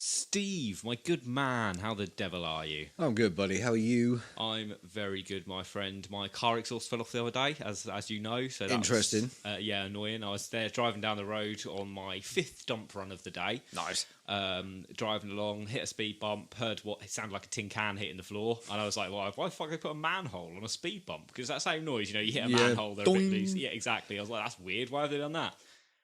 Steve, my good man, how the devil are you? I'm good, buddy. How are you? I'm very good, my friend. My car exhaust fell off the other day, as you know. So that Interesting. Was, yeah, annoying. I was there driving down the road on my fifth dump run of the day. Nice. Driving along, hit a speed bump, heard what it sounded like a tin can hitting the floor, and I was like, "Why the fuck I put a manhole on a speed bump?" Because that same noise, you hit a manhole, they're a bit loose. Yeah, exactly. I was like, "That's weird. Why have they done that?"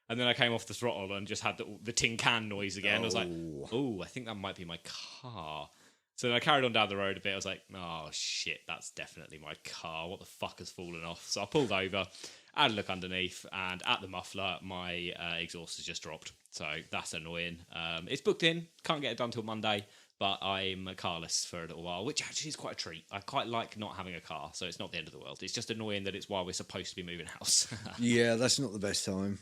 And then I came off the throttle and just had the tin can noise again. I was like, oh, I think that might be my car. So then I carried on down the road a bit. I was like, oh, shit, that's definitely my car. What the fuck has fallen off? So I pulled over, had a look underneath, and at the muffler, my exhaust has just dropped. So that's annoying. It's booked in. Can't get it done till Monday, but I'm carless for a little while, which actually is quite a treat. I quite like not having a car, so it's not the end of the world. It's just annoying that it's while we're supposed to be moving house. Yeah, that's not the best time.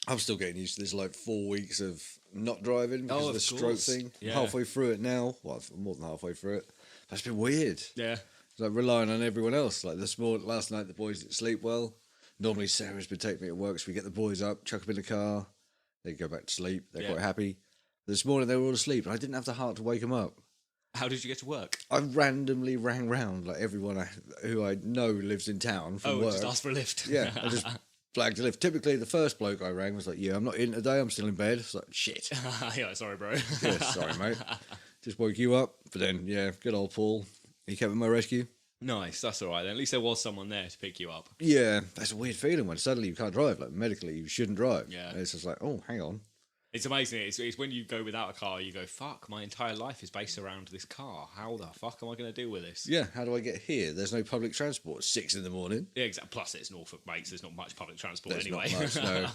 I'm still getting used to this, 4 weeks of not driving because of the stroke thing. Yeah. I'm halfway through it now. Well, I'm more than halfway through it. That's been weird. Yeah. It's like relying on everyone else. Like last night, the boys didn't sleep well. Normally, Sarah's been taking me to work, so we get the boys up, chuck them in the car. They go back to sleep. They're quite happy. This morning, they were all asleep, and I didn't have the heart to wake them up. How did you get to work? I randomly rang round, everyone who I know lives in town from work. Just ask for a lift. Yeah, I just flagged a lift. Typically, the first bloke I rang was like, yeah, I'm not in today, I'm still in bed. It's like, shit. Yeah, sorry, bro. Yeah, sorry, mate. Just woke you up. But then, yeah, good old Paul. He came to my rescue. Nice, that's all right then. At least there was someone there to pick you up. Yeah, that's a weird feeling when suddenly you can't drive. Like, medically, you shouldn't drive. Yeah. And it's just like, oh, hang on. It's amazing. It's when you go without a car, you go, fuck, my entire life is based around this car. How the fuck am I going to deal with this? Yeah, how do I get here? There's no public transport. 6 a.m. Yeah, exactly. Plus, it's Norfolk, mate, so there's not much public transport There's anyway. not much, no.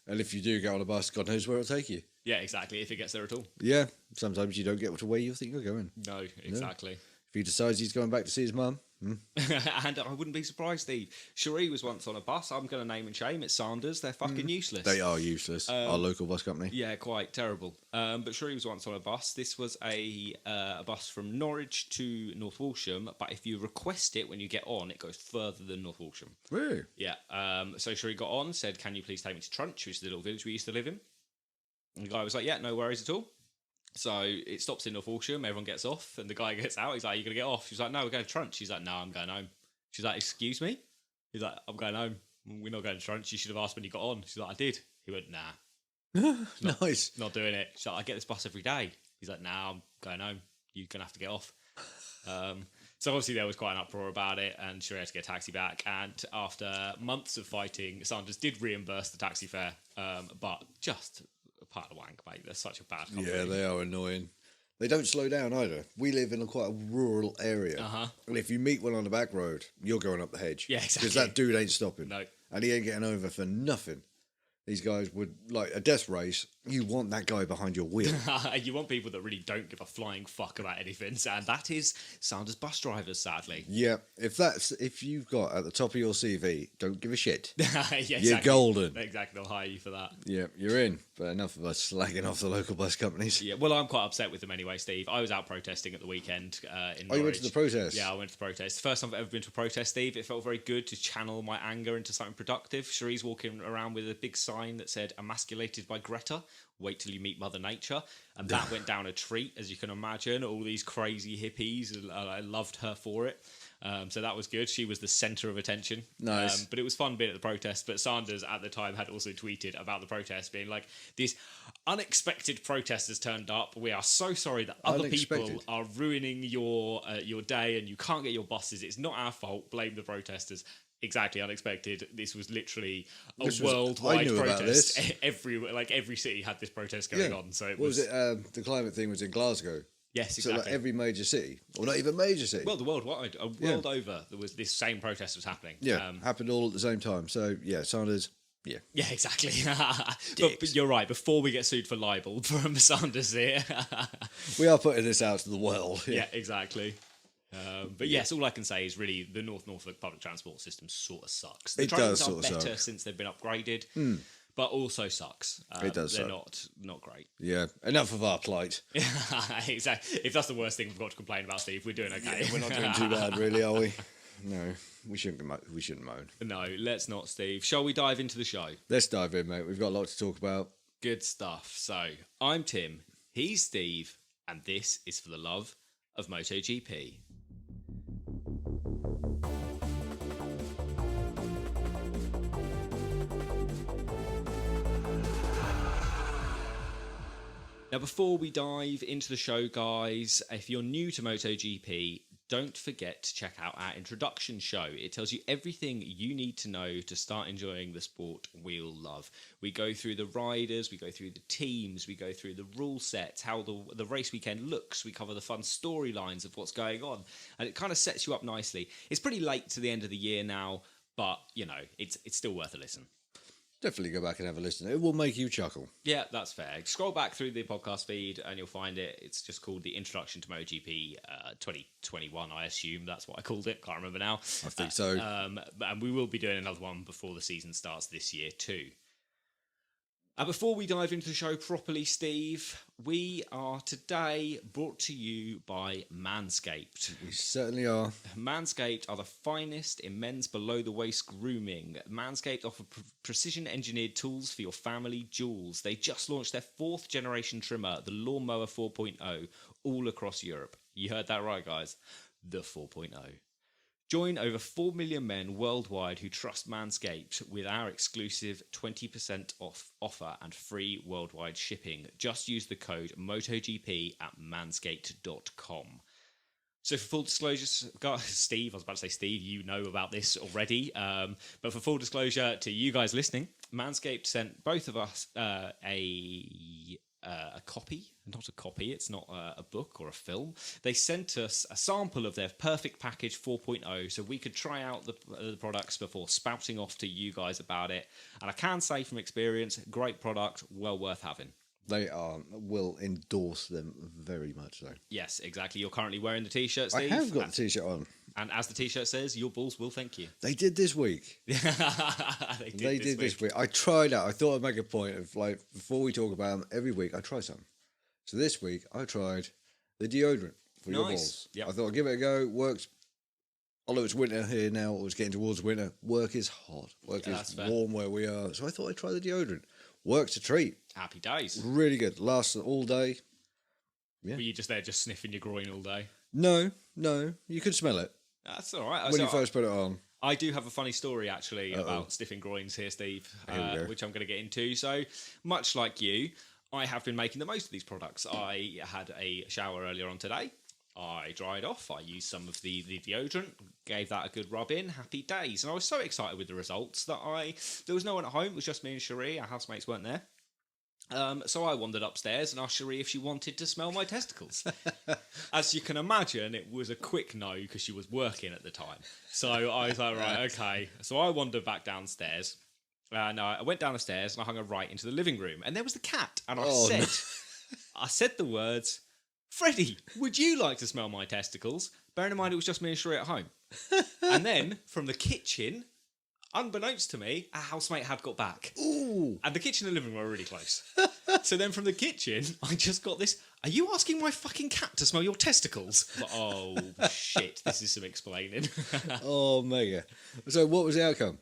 And if you do get on a bus, God knows where it'll take you. Yeah, exactly, if it gets there at all. Yeah, sometimes you don't get to where you think you're going. No, exactly. If he decides he's going back to see his mum. And I wouldn't be surprised, Steve. Cherie was once on a bus. I'm going to name and shame. It's Sanders. They're fucking useless. They are useless. Our local bus company. Yeah, quite terrible. But Cherie was once on a bus. This was a bus from Norwich to North Walsham, but if you request it when you get on, it goes further than North Walsham. Really? Yeah. So Cherie got on, said, "Can you please take me to Trunch, which is the little village we used to live in?" And the guy was like, "Yeah, no worries at all." So it stops in North Walsham, everyone gets off, and the guy gets out. He's like, "Are you going to get off?" She's like, "No, we're going to Trunch." He's like, "No, I'm going home." She's like, "Excuse me?" He's like, "I'm going home. We're not going to Trunch. You should have asked when you got on." She's like, "I did." He went, "Nah, Nice. not doing it." She's like, "I get this bus every day." He's like, "Nah, I'm going home. You're going to have to get off." So obviously there was quite an uproar about it, and she had to get a taxi back. And after months of fighting, Sanders did reimburse the taxi fare, but just a part of the wank, mate. They're such a bad company. Yeah, they are annoying. They don't slow down either. We live in quite a rural area. And if you meet one on the back road, you're going up the hedge. Yeah, exactly. Because that dude ain't stopping. No. And he ain't getting over for nothing. These guys would, like a death race, you want that guy behind your wheel. You want people that really don't give a flying fuck about anything, and that is Sanders bus drivers, sadly. Yeah, if you've got at the top of your CV, don't give a shit. Yeah, exactly. You're golden. Exactly, they'll hire you for that. Yeah, you're in. But enough of us slagging off the local bus companies. Yeah, well, I'm quite upset with them anyway, Steve. I was out protesting at the weekend in Norwich. Oh, you went to the protest? Yeah, I went to the protest. First time I've ever been to a protest, Steve. It felt very good to channel my anger into something productive. Cherie's walking around with a big sign that said, "Emasculated by Greta. Wait till you meet Mother Nature." And that went down a treat, as you can imagine. All these crazy hippies, and I loved her for it. So that was good. She was the centre of attention. Nice. But it was fun being at the protest. But Sanders at the time had also tweeted about the protest, being like, "These unexpected protesters turned up. We are so sorry that other people are ruining your day and you can't get your buses. It's not our fault. Blame the protesters." Exactly, unexpected. This was literally a worldwide protest. Every city had this protest going on. So it was the climate thing was in Glasgow. Yes, So exactly. every major city, or not even major city. Well, the worldwide, world over, there was this same protest was happening. Yeah, happened all at the same time. So yeah, Sanders. Yeah. Yeah, exactly. but you're right. Before we get sued for libel from Sanders here, we are putting this out to the world. Yeah, exactly. But yes, all I can say is really the North Norfolk public transport system sort of sucks. The trains are better since they've been upgraded, but also sucks. It does They're suck. not great. Yeah, enough of our plight. Exactly. If that's the worst thing we've got to complain about, Steve, we're doing okay. Yeah, we're not doing too bad, really, are we? No, we shouldn't moan. No, let's not, Steve. Shall we dive into the show? Let's dive in, mate. We've got a lot to talk about. Good stuff. So, I'm Tim. He's Steve, and this is for the love of MotoGP. Now, before we dive into the show, guys, if you're new to MotoGP, don't forget to check out our introduction show. It tells you everything you need to know to start enjoying the sport we all love. We go through the riders, we go through the teams, we go through the rule sets, how the race weekend looks, we cover the fun storylines of what's going on, and it kind of sets you up nicely. It's pretty late to the end of the year now, but, you know, it's still worth a listen. Definitely go back and have a listen. It will make you chuckle. Yeah, that's fair. Scroll back through the podcast feed and you'll find it. It's just called the Introduction to MotoGP 2021, I assume. That's what I called it. Can't remember now. I think so. And we will be doing another one before the season starts this year too. Before we dive into the show properly, Steve, we are today brought to you by Manscaped. We certainly are. Manscaped are the finest in men's below-the-waist grooming. Manscaped offer precision-engineered tools for your family jewels. They just launched their 4th generation trimmer, the Lawnmower 4.0, all across Europe. You heard that right, guys. The 4.0. Join over 4 million men worldwide who trust Manscaped with our exclusive 20% off offer and free worldwide shipping. Just use the code MotoGP at manscaped.com. So for full disclosure, Steve, I was about to say Steve, you know about this already, but for full disclosure to you guys listening, Manscaped sent both of us a copy, not a copy, it's not a book or a film. They sent us a sample of their Perfect Package 4.0 so we could try out the products before spouting off to you guys about it. And I can say from experience, great product, well worth having. They will endorse them very much so. Yes, exactly. You're currently wearing the t-shirt, Steve. I have got the t-shirt on. And as the t-shirt says, your balls will thank you. They did this week. They did this week. I tried out. I thought I'd make a point of, like, before we talk about them, every week I try something. So this week I tried the deodorant for your balls. Yep. I thought I'd give it a go. Works. Although it's winter here now, or it's getting towards winter, work is hot. Work is warm where we are. So I thought I'd try the deodorant. Works a treat. Happy days. Really good. Lasts all day. Yeah. Were you just there just sniffing your groin all day? No. You could smell it. That's all right. When you first put it on. I do have a funny story, actually, about sniffing groins here, Steve, which I'm going to get into. So, much like you, I have been making the most of these products. I had a shower earlier on today. I dried off. I used some of the deodorant, gave that a good rub in. Happy days. And I was so excited with the results that there was no one at home. It was just me and Cherie. Our housemates weren't there. So I wandered upstairs and asked Cherie if she wanted to smell my testicles. As you can imagine, it was a quick no because she was working at the time. So I was like, right, okay. So I wandered back downstairs. And I went down the stairs and I hung her right into the living room. And there was the cat. And I said the words, Freddie, would you like to smell my testicles? Bearing in mind it was just me and Cherie at home. And then from the kitchen, unbeknownst to me, our housemate had got back. Ooh. And the kitchen and the living room were really close. So then from the kitchen, I just got this, are you asking my fucking cat to smell your testicles? Like, oh, shit, this is some explaining. Oh, mega. So what was the outcome?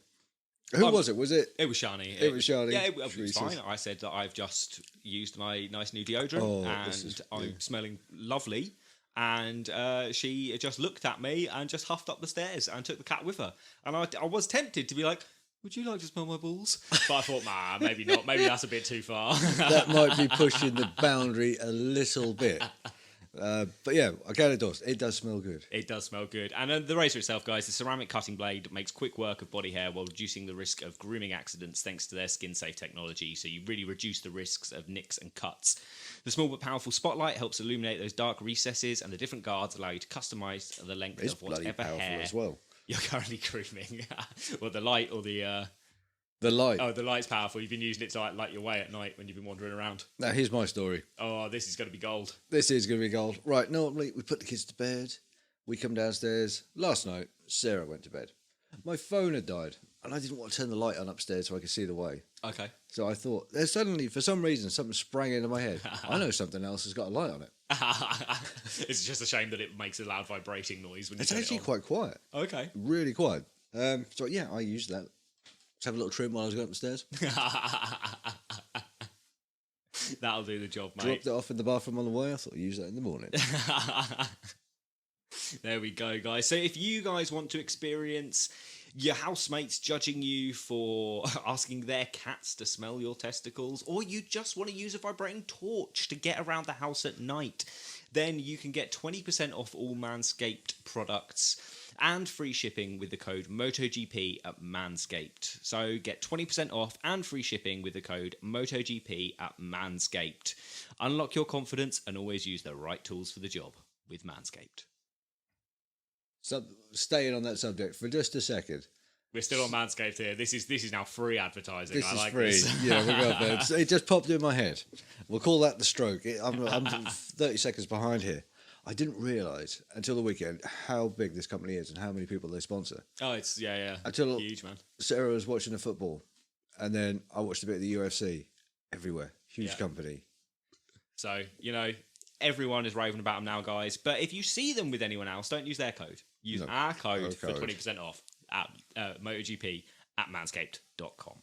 Who was it? Was it? It was Shani. It was Shani. Yeah, it was fine. I said that I've just used my nice new deodorant and I'm smelling lovely. And she just looked at me and just huffed up the stairs and took the cat with her. And I was tempted to be like, would you like to smell my balls? But I thought, maybe not. Maybe that's a bit too far. That might be pushing the boundary a little bit. But yeah, I can endorse. It does smell good. It does smell good. And the razor itself, guys, the ceramic cutting blade makes quick work of body hair while reducing the risk of grooming accidents thanks to their skin-safe technology. So you really reduce the risks of nicks and cuts. The small but powerful spotlight helps illuminate those dark recesses, and the different guards allow you to customise the length of whatever hair as well. You're currently grooming. Well, the light or the... The light. Oh, the light's powerful. You've been using it to light your way at night when you've been wandering around. Now, here's my story. Oh, this is going to be gold. This is going to be gold. Right, normally we put the kids to bed. We come downstairs. Last night, Sarah went to bed. My phone had died, and I didn't want to turn the light on upstairs so I could see the way. Okay. So I thought, there's suddenly, for some reason, something sprang into my head. I know something else has got a light on it. It's just a shame that it makes a loud vibrating noise when you It's turn actually it on. quite quiet. Okay. Really quiet. So yeah, I used that. Just have a little trim while I was going up the stairs. That'll do the job, mate. Dropped it off in the bathroom on the way. I thought I'd use that in the morning. There we go, guys. So if you guys want to experience your housemates judging you for asking their cats to smell your testicles, or you just want to use a vibrating torch to get around the house at night, then you can get 20% off all Manscaped products and free shipping with the code MotoGP at Manscaped. So get 20% off and free shipping with the code MotoGP at Manscaped. Unlock your confidence and always use the right tools for the job with Manscaped. So, staying on that subject for just a second. We're still on Manscaped here. This is now free advertising. This I is like free. this. Yeah, we'll go there. It just popped in my head. We'll call that the stroke. I'm 30 seconds behind here. I didn't realise until the weekend how big this company is and how many people they sponsor. Oh, it's Until huge, man. Sarah was watching the football, and then I watched a bit of the UFC. Everywhere, huge company. So everyone is raving about them now, guys. But if you see them with anyone else, don't use their code. Use our code for 20% off at MotoGP at manscaped.com.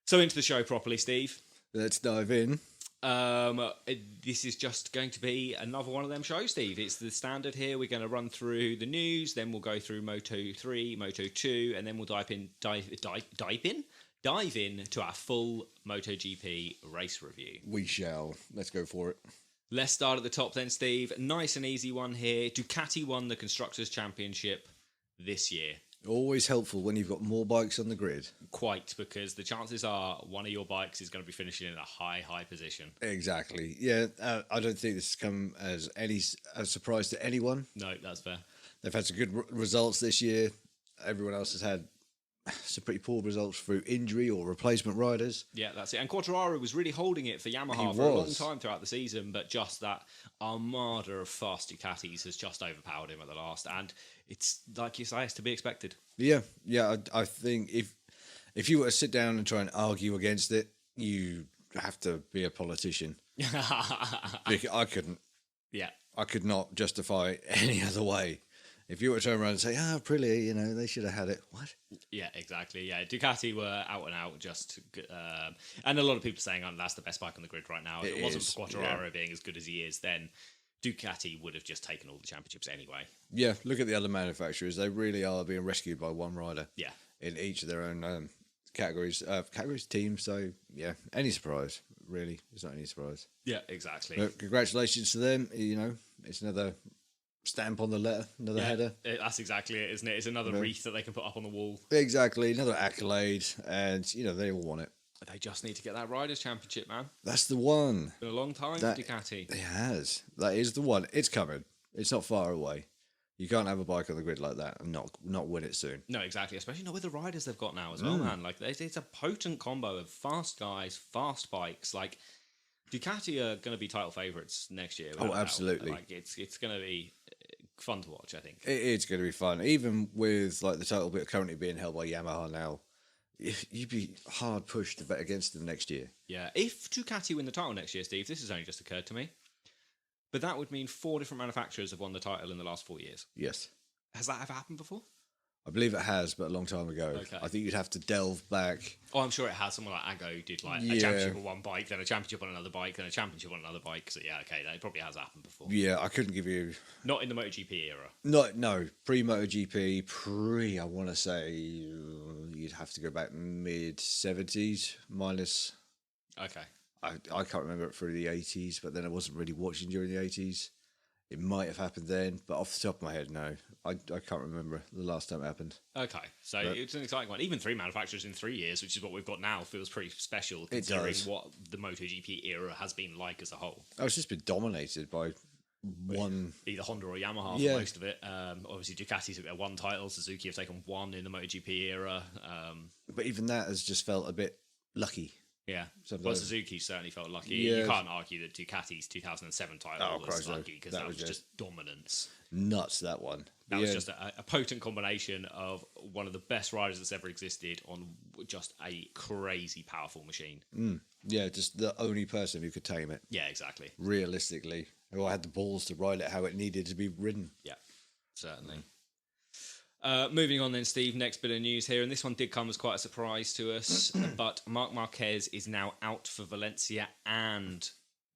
So into the show properly, Steve. Let's dive in. This is just going to be another one of them shows, Steve. It's the standard here. We're going to run through the news, then we'll go through Moto3, Moto2, and then we'll dive in to our full MotoGP race review. We shall. Let's go for it. Let's start at the top then, Steve. Nice and easy one here. Ducati won the Constructors' Championship this year. Always helpful when you've got more bikes on the grid. Quite, because the chances are one of your bikes is going to be finishing in a high position. Exactly. Yeah, I don't think this has come as a surprise to anyone. No, that's fair. They've had some good results this year. Everyone else has had some pretty poor results through injury or replacement riders. Yeah, that's it. And Quartararo was really holding it for Yamaha for a long time throughout the season, but just that armada of fast Ducatis has just overpowered him at the last. And it's, like you say, it's to be expected. Yeah. I think if you were to sit down and try and argue against it, you have to be a politician. I couldn't. Yeah. I could not justify any other way. If you were to turn around and say, Aprilia, they should have had it. What? Yeah, exactly. Yeah, Ducati were out and out just... and a lot of people saying, that's the best bike on the grid right now. If it wasn't for Quartararo being as good as he is, then Ducati would have just taken all the championships anyway. Yeah, look at the other manufacturers. They really are being rescued by one rider. Yeah. In each of their own categories, teams. So, yeah, any surprise, really. It's not any surprise. Yeah, exactly. But congratulations to them. It's another... stamp on the letter, another header. That's exactly it, isn't it? It's another wreath that they can put up on the wall. Exactly, another accolade, and they all want it. They just need to get that Riders' Championship, man. That's the one. It's been a long time for Ducati. It has. That is the one. It's coming. It's not far away. You can't have a bike on the grid like that and not win it soon. No, exactly. Especially not with the riders they've got now as well, man. Like it's a potent combo of fast guys, fast bikes. Like Ducati are going to be title favourites next year. Oh, absolutely. Like it's going to be fun to watch, I think. It's going to be fun. Even with like the title bit currently being held by Yamaha now, you'd be hard pushed to bet against them next year. Yeah. If Ducati win the title next year, Steve, this has only just occurred to me, but that would mean 4 different manufacturers have won the title in the last 4 years. Yes. Has that ever happened before? I believe it has, but a long time ago. Okay. I think you'd have to delve back. Oh, I'm sure it has. Someone like Ago did like a championship on one bike, then a championship on another bike, then a championship on another bike. So yeah, okay, that probably has happened before. Yeah, I couldn't give you... Not in the MotoGP era. No. Pre-MotoGP, I want to say you'd have to go back mid-70s minus... Okay. I can't remember it through the 80s, but then I wasn't really watching during the 80s. It might have happened then, but off the top of my head, no. I can't remember the last time it happened. Okay, so it's an exciting one. Even 3 manufacturers in 3 years, which is what we've got now, feels pretty special considering what the MotoGP era has been like as a whole. Oh, it's just been dominated by one... Either Honda or Yamaha for most of it. Obviously, Ducati's have got 1 title. Suzuki have taken 1 in the MotoGP era. But even that has just felt a bit lucky. Yeah, sometimes. Well, Suzuki certainly felt lucky. Yeah. You can't argue that Ducati's 2007 title was lucky because that was just dominance. Nuts, that one. That was just a potent combination of one of the best riders that's ever existed on just a crazy powerful machine. Yeah, just the only person who could tame it. Yeah, exactly. Realistically. Who had the balls to ride it how it needed to be ridden. Yeah, certainly. Moving on then, Steve, next bit of news here, and this one did come as quite a surprise to us, but Marc Marquez is now out for Valencia and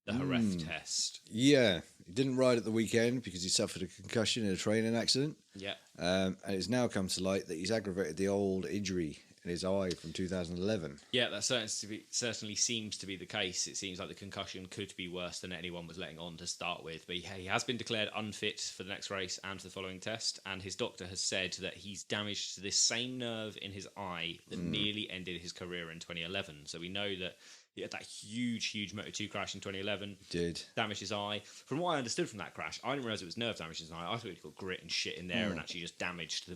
the Jerez test. Yeah, he didn't ride at the weekend because he suffered a concussion in a training accident. Yeah. And it's now come to light that he's aggravated the old injury in his eye from 2011. Yeah, that certainly seems to be the case. It seems like the concussion could be worse than anyone was letting on to start with. But he has been declared unfit for the next race and the following test. And his doctor has said that he's damaged this same nerve in his eye that nearly ended his career in 2011. So we know that he had that huge Moto2 crash in 2011. Did. Damaged his eye. From what I understood from that crash, I didn't realise it was nerve damage in his eye. I thought he'd got grit and shit in there and actually just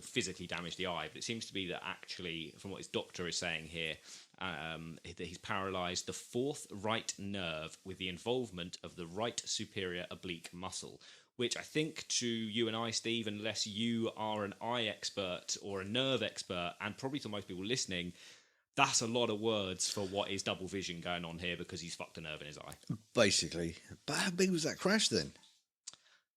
physically damaged the eye. But it seems to be that actually, from what his doctor is saying here, that he's paralysed the fourth right nerve with the involvement of the right superior oblique muscle. Which I think to you and I, Steve, unless you are an eye expert or a nerve expert, and probably to most people listening, that's a lot of words for what is double vision going on here because he's fucked a nerve in his eye. Basically. But how big was that crash then?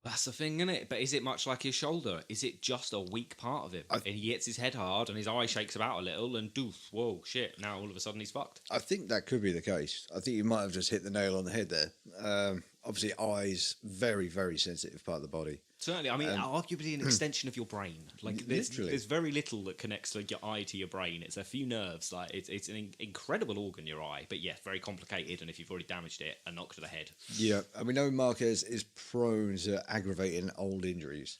That's the thing, isn't it? But is it much like his shoulder? Is it just a weak part of him? And he hits his head hard and his eye shakes about a little and doof, whoa, shit, now all of a sudden he's fucked. I think that could be the case. I think you might have just hit the nail on the head there. Obviously, eyes, very, very sensitive part of the body. Certainly, I mean, arguably an extension of your brain. Like, there's very little that connects like your eye to your brain. It's a few nerves. Like, it's an incredible organ, your eye. But yeah, very complicated. And if you've already damaged it, a knock to the head. Yeah, and we know Marquez is prone to aggravating old injuries.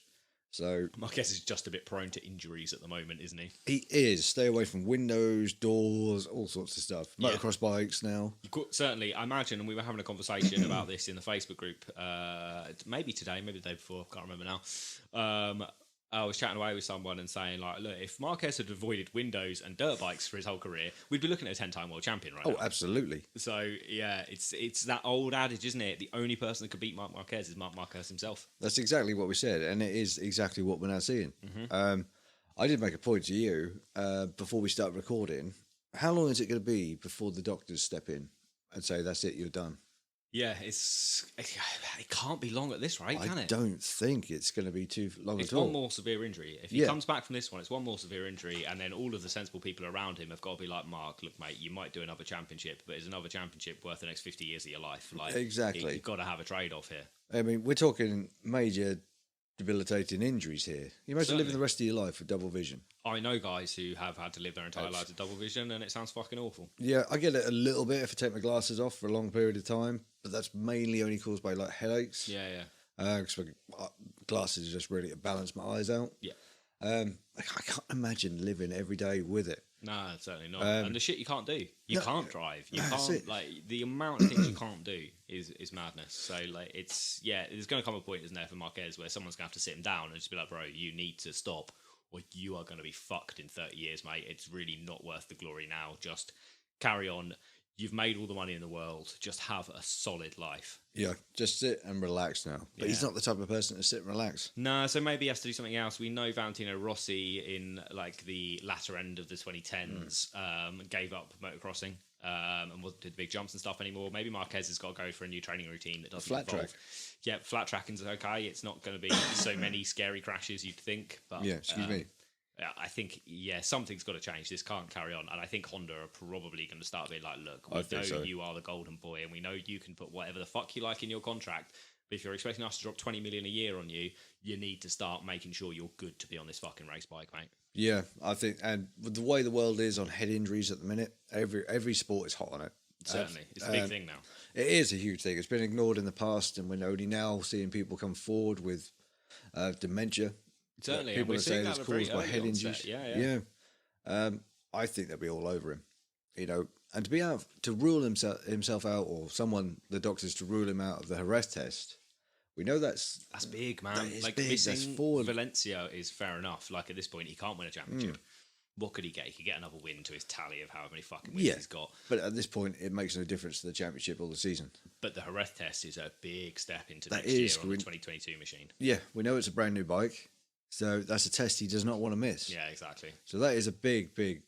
So Marquez is just a bit prone to injuries at the moment, isn't he? He is. Stay away from windows, doors, all sorts of stuff. Motocross bikes now. Certainly, I imagine, and we were having a conversation about this in the Facebook group, maybe today, maybe the day before, can't remember now. I was chatting away with someone and saying, like, look, if Marquez had avoided windows and dirt bikes for his whole career, we'd be looking at a 10-time world champion right now. Oh, absolutely. So, yeah, it's that old adage, isn't it? The only person that could beat Marc Marquez is Marc Marquez himself. That's exactly what we said, and it is exactly what we're now seeing. I did make a point to you before we start recording. How long is it going to be before the doctors step in and say, that's it, you're done? Yeah, it can't be long at this rate, can it? I don't think it's going to be too long it's at all. It's one more severe injury. If he comes back from this one, it's one more severe injury, and then all of the sensible people around him have got to be like, Mark, look, mate, you might do another championship, but it's another championship worth the next 50 years of your life. Like, exactly. You've got to have a trade-off here. I mean, we're talking major debilitating injuries here. You imagine living the rest of your life with double vision. I know guys who have had to live their entire lives with double vision, and it sounds fucking awful. Yeah, I get it a little bit if I take my glasses off for a long period of time, but that's mainly only caused by like headaches. Yeah. Because my glasses are just really to balance my eyes out. Yeah. I can't imagine living every day with it. No, certainly not. And the shit you can't do. You can't drive. You that's can't, it. like, the amount of things you can't do is madness. So, like, there's going to come a point, isn't there, for Marquez, where someone's going to have to sit him down and just be like, bro, you need to stop, or you are going to be fucked in 30 years, mate. It's really not worth the glory now. Just carry on. You've made all the money in the world. Just have a solid life. Yeah, just sit and relax now. But he's not the type of person to sit and relax. No, so maybe he has to do something else. We know Valentino Rossi in like the latter end of the 2010s gave up motocrossing and wasn't doing the big jumps and stuff anymore. Maybe Marquez has got to go for a new training routine that doesn't flat involve. track. Yeah, flat tracking's okay. It's not going to be so many scary crashes you'd think. But Yeah, excuse me. I think, something's got to change. This can't carry on. And I think Honda are probably going to start being like, look, we know you are the golden boy and we know you can put whatever the fuck you like in your contract. But if you're expecting us to drop 20 million a year on you, you need to start making sure you're good to be on this fucking race bike, mate. Yeah, I think, and with the way the world is on head injuries at the minute, every sport is hot on it. Certainly. It's a big thing now. It is a huge thing. It's been ignored in the past, and we're only now seeing people come forward with dementia. Certainly, people are saying it's caused by head injuries. Yeah. I think they'll be all over him, and to be out to rule himself out, or someone, the doctors, to rule him out of the Jerez test. We know that's big, man. That is like big. Missing That's forward. Valencia is fair enough. Like at this point, he can't win a championship. What could he get? He could get another win to his tally of however many fucking wins he's got. But at this point, it makes no difference to the championship or the season. But the Jerez test is a big step into next year on the 2022 machine. Yeah, we know it's a brand new bike. So that's a test he does not want to miss. Yeah, exactly. So that is a big, big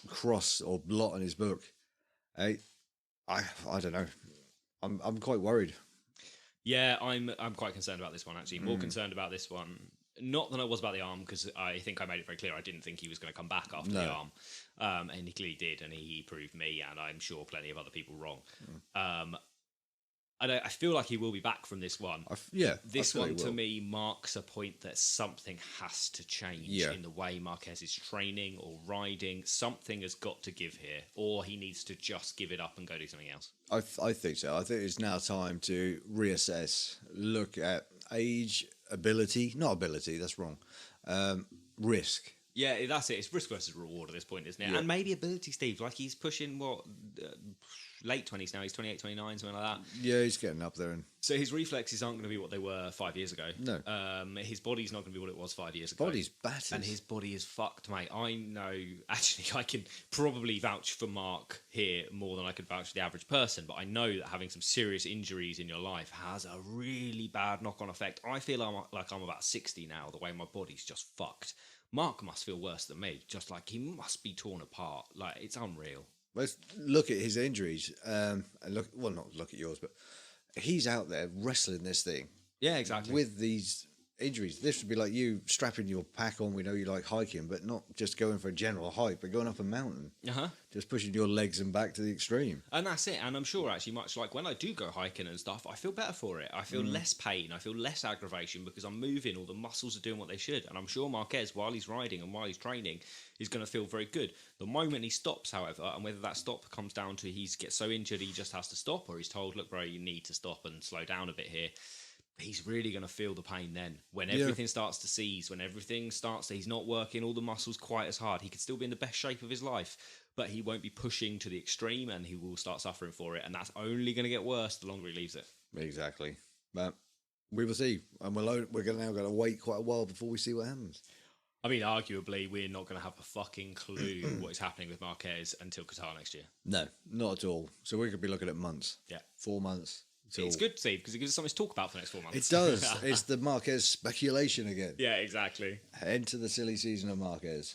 cross or blot on his book. I don't know. I'm quite worried. Yeah, I'm quite concerned about this one, actually. More concerned about this one. Not than I was about the arm, because I think I made it very clear I didn't think he was going to come back after the arm. And he clearly did, and he proved me, and I'm sure plenty of other people wrong. I feel like he will be back from this one. This one to me marks a point that something has to change in the way Marquez is training or riding. Something has got to give here, or he needs to just give it up and go do something else. I think so. I think it's now time to reassess, look at age, ability, not ability, that's wrong, risk. Yeah, that's it. It's risk versus reward at this point, isn't it? Yeah. And maybe ability, Steve. Like, he's pushing, late 20s now. He's 28, 29, something like that. Yeah, he's getting up there. So his reflexes aren't going to be what they were 5 years ago. No. His body's not going to be what it was 5 years ago. Body's battered. And his body is fucked, mate. I know, actually, I can probably vouch for Mark here more than I could vouch for the average person, but I know that having some serious injuries in your life has a really bad knock-on effect. I feel like I'm about 60 now, the way my body's just fucked. Mark must feel worse than me, just like he must be torn apart. Like, it's unreal. Let's look at his injuries, and not look at yours, but he's out there wrestling this thing. Yeah, exactly. With these injuries. This would be like you strapping your pack on. We know you like hiking, but not just going for a general hike, but going up a mountain. Just pushing your legs and back to the extreme. And that's it. And I'm sure, actually, much like when I do go hiking and stuff, I feel better for it. I feel less pain. I feel less aggravation because I'm moving. All the muscles are doing what they should. And I'm sure Marquez, while he's riding and while he's training, is going to feel very good. The moment he stops, however, and whether that stop comes down to he gets so injured he just has to stop, or he's told, look, bro, you need to stop and slow down a bit here, he's really going to feel the pain then. When everything starts to seize, when everything starts to, he's not working all the muscles quite as hard. He could still be in the best shape of his life, but he won't be pushing to the extreme and he will start suffering for it. And that's only going to get worse the longer he leaves it. Exactly. But we will see. And we're now going to wait quite a while before we see what happens. I mean, arguably, we're not going to have a fucking clue what is happening with Marquez until Qatar next year. No, not at all. So we could be looking at months. Yeah. 4 months. It's good, Steve, because it gives us something to talk about for the next 4 months. It does. It's the Marquez speculation again. Yeah, exactly. Enter the silly season of Marquez.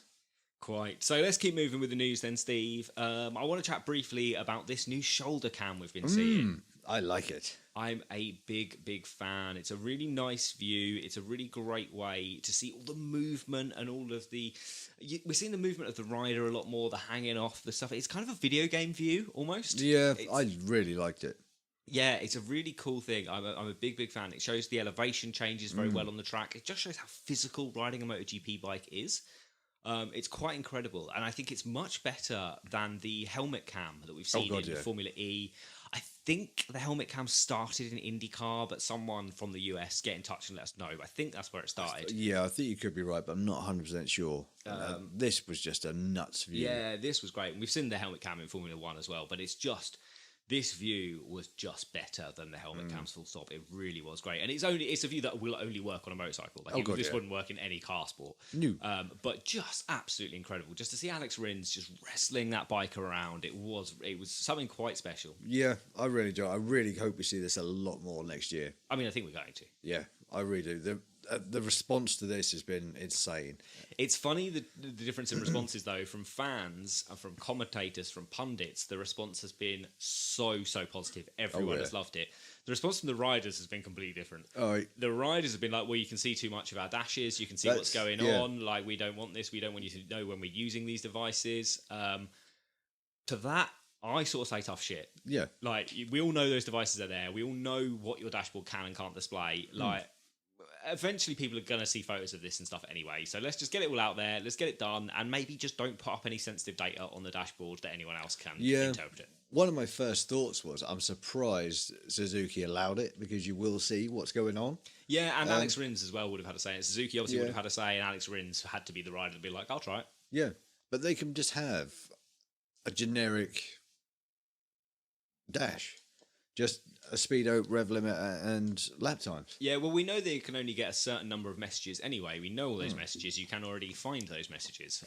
Quite. So let's keep moving with the news then, Steve. I want to chat briefly about this new shoulder cam we've been seeing. I like it. I'm a big fan. It's a really nice view. It's a really great way to see all the movement and all of the... We're seeing the movement of the rider a lot more, the hanging off, the stuff. It's kind of a video game view, almost. Yeah, I really liked it. Yeah, it's a really cool thing. I'm a big fan. It shows the elevation changes very well on the track. It just shows how physical riding a MotoGP bike is. It's quite incredible. And I think it's much better than the helmet cam that we've seen in Formula E. I think the helmet cam started in IndyCar, but someone from the US get in touch and let us know. I think that's where it started. Yeah, I think you could be right, but I'm not 100% sure. This was just a nuts view. Yeah, this was great. And we've seen the helmet cam in Formula 1 as well, but it's just... This view was just better than the helmet cams, full stop. It really was great. And it's a view that will only work on a motorcycle. This wouldn't work in any car sport. No. But just absolutely incredible. Just to see Alex Rins just wrestling that bike around, it was something quite special. Yeah, I really do. I really hope we see this a lot more next year. I mean, I think we're going to. Yeah, I really do. The response to this has been insane. It's funny the difference in responses though from fans and from commentators, from pundits. The response has been so positive. Everyone has loved it. The response from the riders has been completely different. The riders have been like, well, you can see too much of our dashes. You can see what's going on. Like, we don't want this. We don't want you to know when we're using these devices. To that, I sort of say tough shit. Yeah. Like, we all know those devices are there. We all know what your dashboard can and can't display. Like, eventually people are going to see photos of this and stuff anyway. So let's just get it all out there. Let's get it done. And maybe just don't put up any sensitive data on the dashboard that anyone else can interpret it. One of my first thoughts was, I'm surprised Suzuki allowed it because you will see what's going on. Yeah, and Alex Rins as well would have had a say. And Suzuki obviously would have had a say, and Alex Rins had to be the rider to be like, I'll try it. Yeah, but they can just have a generic dash. Just a speedo, rev limit, and lap times. Yeah, well, we know they can only get a certain number of messages anyway. We know all those messages. You can already find those messages.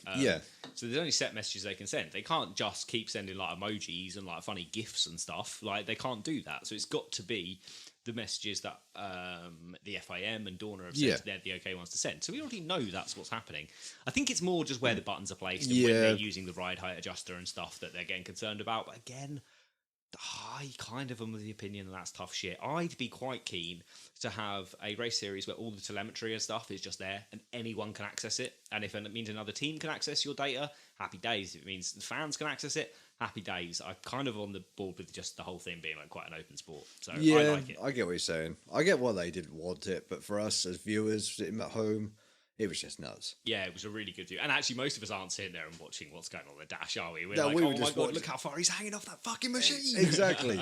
So there's only set messages they can send. They can't just keep sending like emojis and like funny GIFs and stuff. Like, they can't do that. So it's got to be the messages that the FIM and Dorna have said they're the okay ones to send. So we already know that's what's happening. I think it's more just where the buttons are placed and when they're using the ride height adjuster and stuff that they're getting concerned about. But again... I kind of am of the opinion that that's tough shit. I'd be quite keen to have a race series where all the telemetry and stuff is just there and anyone can access it. And if it means another team can access your data, happy days. If it means the fans can access it, happy days. I'm kind of on the board with just the whole thing being like quite an open sport. So Yeah, I like it. I get what you're saying. I get why they didn't want it, but for us as viewers sitting at home, it was just nuts. Yeah, it was a really good view. And actually, most of us aren't sitting there and watching what's going on the dash, are we? We're No, like, we were oh my just God, watching. look how far he's hanging off that fucking machine. Exactly.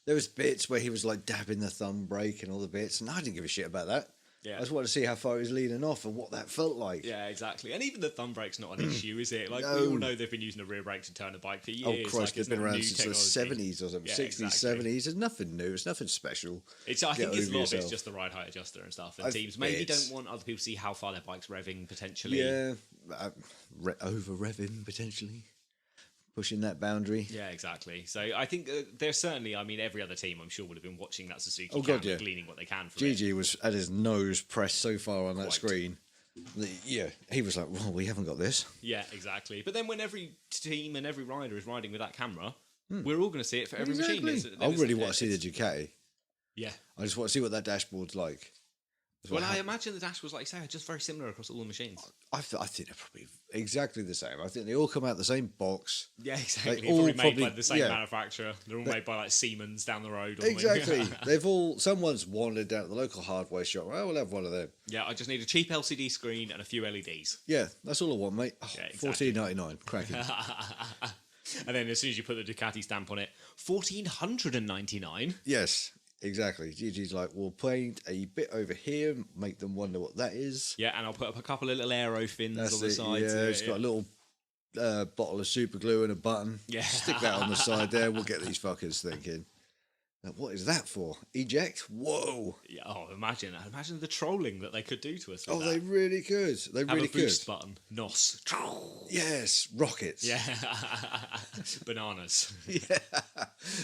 There was bits where he was like dabbing the thumb brake and all the bits, and I didn't give a shit about that. Yeah. I just wanted to see how far he was leaning off and what that felt like. Yeah, exactly. And even the thumb brake's not an issue, is it? Like, No. we all know they've been using a rear brake to turn a bike for years. Oh, Christ, like, they've been around since the 70s or something. Yeah, 60s, exactly. 70s. There's nothing new. It's nothing special. I think it's a lot of it's yourself. just the ride height adjuster and stuff. And I teams maybe bet. don't want other people to see how far their bike's revving, potentially. Yeah. Over revving, potentially. Pushing that boundary. Yeah, exactly. So I think there's certainly, I mean, every other team I'm sure would have been watching that Suzuki Oh, cam God, yeah. and gleaning what they can from it. Gigi was at his nose pressed so far on that Quite. screen. Yeah, he was like, well, we haven't got this. Yeah, exactly. But then when every team and every rider is riding with that camera, we're all going to see it for every machine. I really want to see the Ducati. Yeah. I just want to see what that dashboard's like. Well, I imagine the dash was, like you say, just very similar across all the machines. I think they're probably exactly the same. I think they all come out the same box. Yeah, exactly. They Probably all made by probably- the same yeah. manufacturer. They're all made by like Siemens down the road. Or something. Exactly. They've all, someone's wandered down to the local hardware shop. Oh, we'll have one of them. Yeah, I just need a cheap LCD screen and a few LEDs. Yeah, that's all I want, mate. Oh, Yeah, exactly. $14.99. Cracking. And then as soon as you put the Ducati stamp on it, $1,499. Yes, exactly. Gigi's like, we'll paint a bit over here, make them wonder what that is. Yeah, and I'll put up a couple of little aero fins That's on the it. sides. Yeah, it's got a little bottle of super glue and a button. Yeah. Stick that on the side there. We'll get these fuckers thinking. Now, what is that for? Eject? Whoa. Yeah, oh, imagine the trolling that they could do to us. With Oh, that. they really could. They Have really a boost could. button. NOS. Yes, rockets. Yeah. Bananas. Yeah.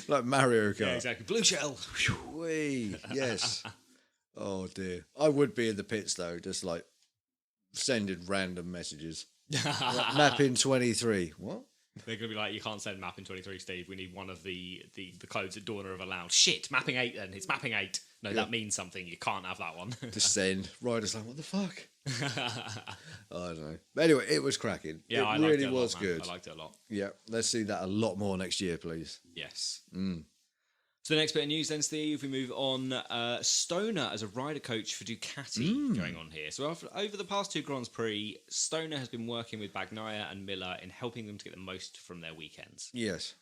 Like Mario Kart. Yeah, exactly. Blue shell. Whee. Yes. Oh, dear. I would be in the pits, though, just like sending random messages. Like, mapping 23. What? They're going to be like, you can't send mapping 23, Steve. We need one of the codes that Dorna have allowed. Shit, mapping 8 then. It's mapping 8. No, that means something. You can't have that one. Just send. Riders like, what the fuck? I don't know. But anyway, it was cracking. Yeah, I it liked really it a lot, was man. good. I liked it a lot. Yeah, let's see that a lot more next year, please. Yes. So the next bit of news then, Steve, we move on. Stoner as a rider coach for Ducati going on here. So over the past 2 Grands Prix, Stoner has been working with Bagnaia and Miller in helping them to get the most from their weekends. Yes.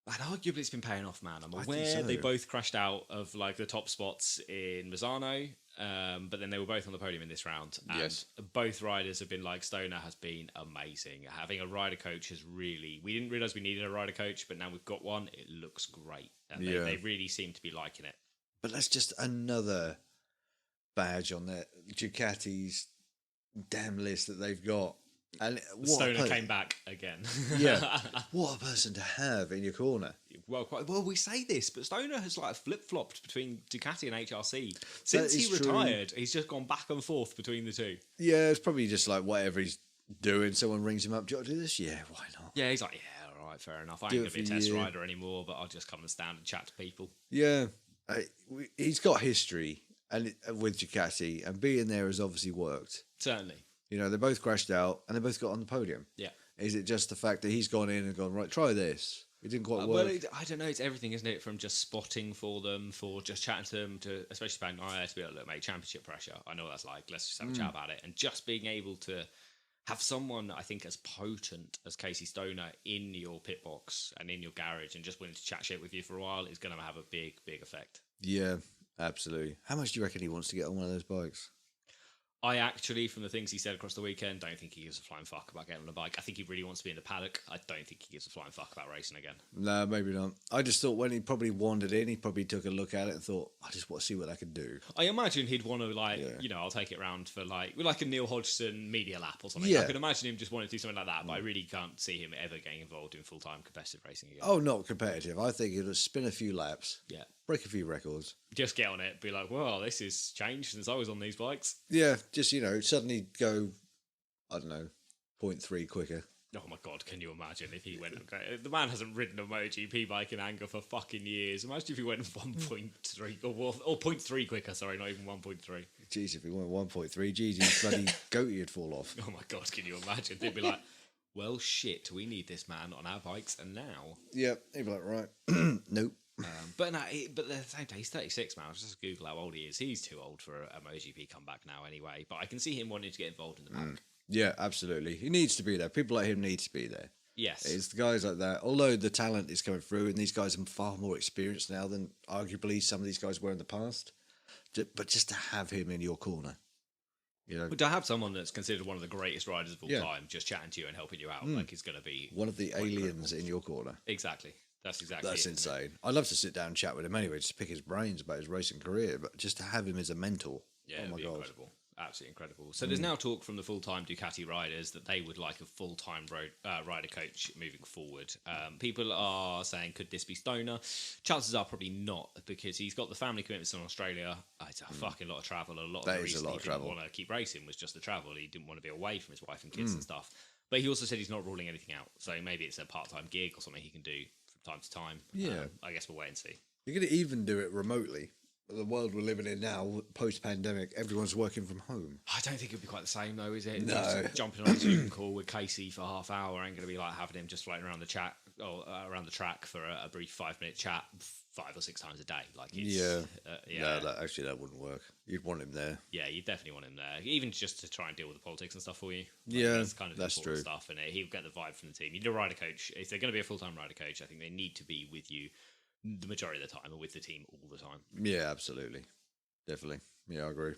And arguably it's been paying off, man. I'm I think aware so. they both crashed out of like the top spots in Misano, but then they were both on the podium in this round. And Yes. both riders have been like, Stoner has been amazing. Having a rider coach has really, we didn't realise we needed a rider coach, but now we've got one. It looks great. And Yeah. they really seem to be liking it. But that's just another badge on their Ducati's damn list that they've got. And what a Stoner came back again. Yeah. What a person to have in your corner. Well, we say this, but Stoner has like flip-flopped between Ducati and HRC. Since he is true. retired, he's just gone back and forth between the two. Yeah, it's probably just like whatever he's doing. Someone rings him up. Do you want to do this? Yeah, why not? Yeah, he's like, yeah, all right, fair enough. I Do ain't it going to be a for test you. rider anymore, but I'll just come and stand and chat to people. Yeah. He's got history and with Ducati, and being there has obviously worked. Certainly. You know, they both crashed out and they both got on the podium. Yeah. Is it just the fact that he's gone in and gone, right, try this? It didn't quite Well, work. I don't know. It's everything, isn't it? From just spotting for them, for just chatting to them, to especially Bagnaia to be able to make championship pressure. I know what that's like. Let's just have a chat about it. And just being able to have someone, I think, as potent as Casey Stoner in your pit box and in your garage and just willing to chat shit with you for a while is going to have a big, big effect. Yeah, absolutely. How much do you reckon he wants to get on one of those bikes? I actually, from the things he said across the weekend, don't think he gives a flying fuck about getting on a bike. I think he really wants to be in the paddock. I don't think he gives a flying fuck about racing again. No, maybe not. I just thought when he probably wandered in, he probably took a look at it and thought, I just want to see what I can do. I imagine he'd want to, like, Yeah. you know, I'll take it round for, like a Neil Hodgson media lap or something. Yeah. I could imagine him just wanting to do something like that, but I really can't see him ever getting involved in full-time competitive racing again. Oh, not competitive. I think he'll spin a few laps, Yeah. break a few records. Just get on it, be like, well, this has changed since I was on these bikes. Yeah, just, you know, suddenly go, I don't know, 0.3 quicker. Oh my god, can you imagine if he went? Okay, the man hasn't ridden a MotoGP bike in anger for fucking years. Imagine if he went 1.3 or 0.3 quicker. Sorry, not even 1.3. Jeez, if he went 1.3, geez, his bloody goatee would fall off. Oh my god, can you imagine? They'd be like, well, shit, we need this man on our bikes, and now. Yep, he'd be like, right, nope. But at the same time, he's 36, man. I was just Google how old he is. He's too old for a MotoGP comeback now, anyway. But I can see him wanting to get involved in the pack. Yeah, absolutely. He needs to be there. People like him need to be there. Yes. It's the guys like that. Although the talent is coming through, and these guys are far more experienced now than arguably some of these guys were in the past. But just to have him in your corner, you know, But to have someone that's considered one of the greatest riders of all time just chatting to you and helping you out, like, is going to be one of the aliens incredible. in your corner. Exactly. That's exactly That's it, insane. I'd love to sit down and chat with him anyway, just to pick his brains about his racing career, but just to have him as a mentor. Yeah, oh it'd my be God. incredible. Absolutely incredible. So there's now talk from the full-time Ducati riders that they would like a full-time rider coach moving forward. People are saying, could this be Stoner? Chances are probably not, because he's got the family commitments in Australia. It's a fucking lot of travel. A lot of the reason he didn't want to keep racing was just the travel. He didn't want to be away from his wife and kids and stuff. But he also said he's not ruling anything out. So maybe it's a part-time gig or something he can do from time to time. Yeah. I guess we'll wait and see. You're going to even do it remotely. The world we're living in now, post-pandemic, everyone's working from home. I don't think it'll be quite the same, though, is it? No. Just jumping on a Zoom call with Casey for half hour ain't going to be like having him just floating around the chat or around the track for a brief 5-minute chat 5 or 6 times a day. Like, it's, No, that wouldn't work. You'd want him there. Yeah, you definitely want him there, even just to try and deal with the politics and stuff for you. That's kind of that's important true. stuff, and he'll get the vibe from the team. You need a rider coach. If they're going to be a full-time rider coach, I think they need to be with you the majority of the time, or with the team all the time. Yeah, absolutely. Definitely. Yeah, I agree.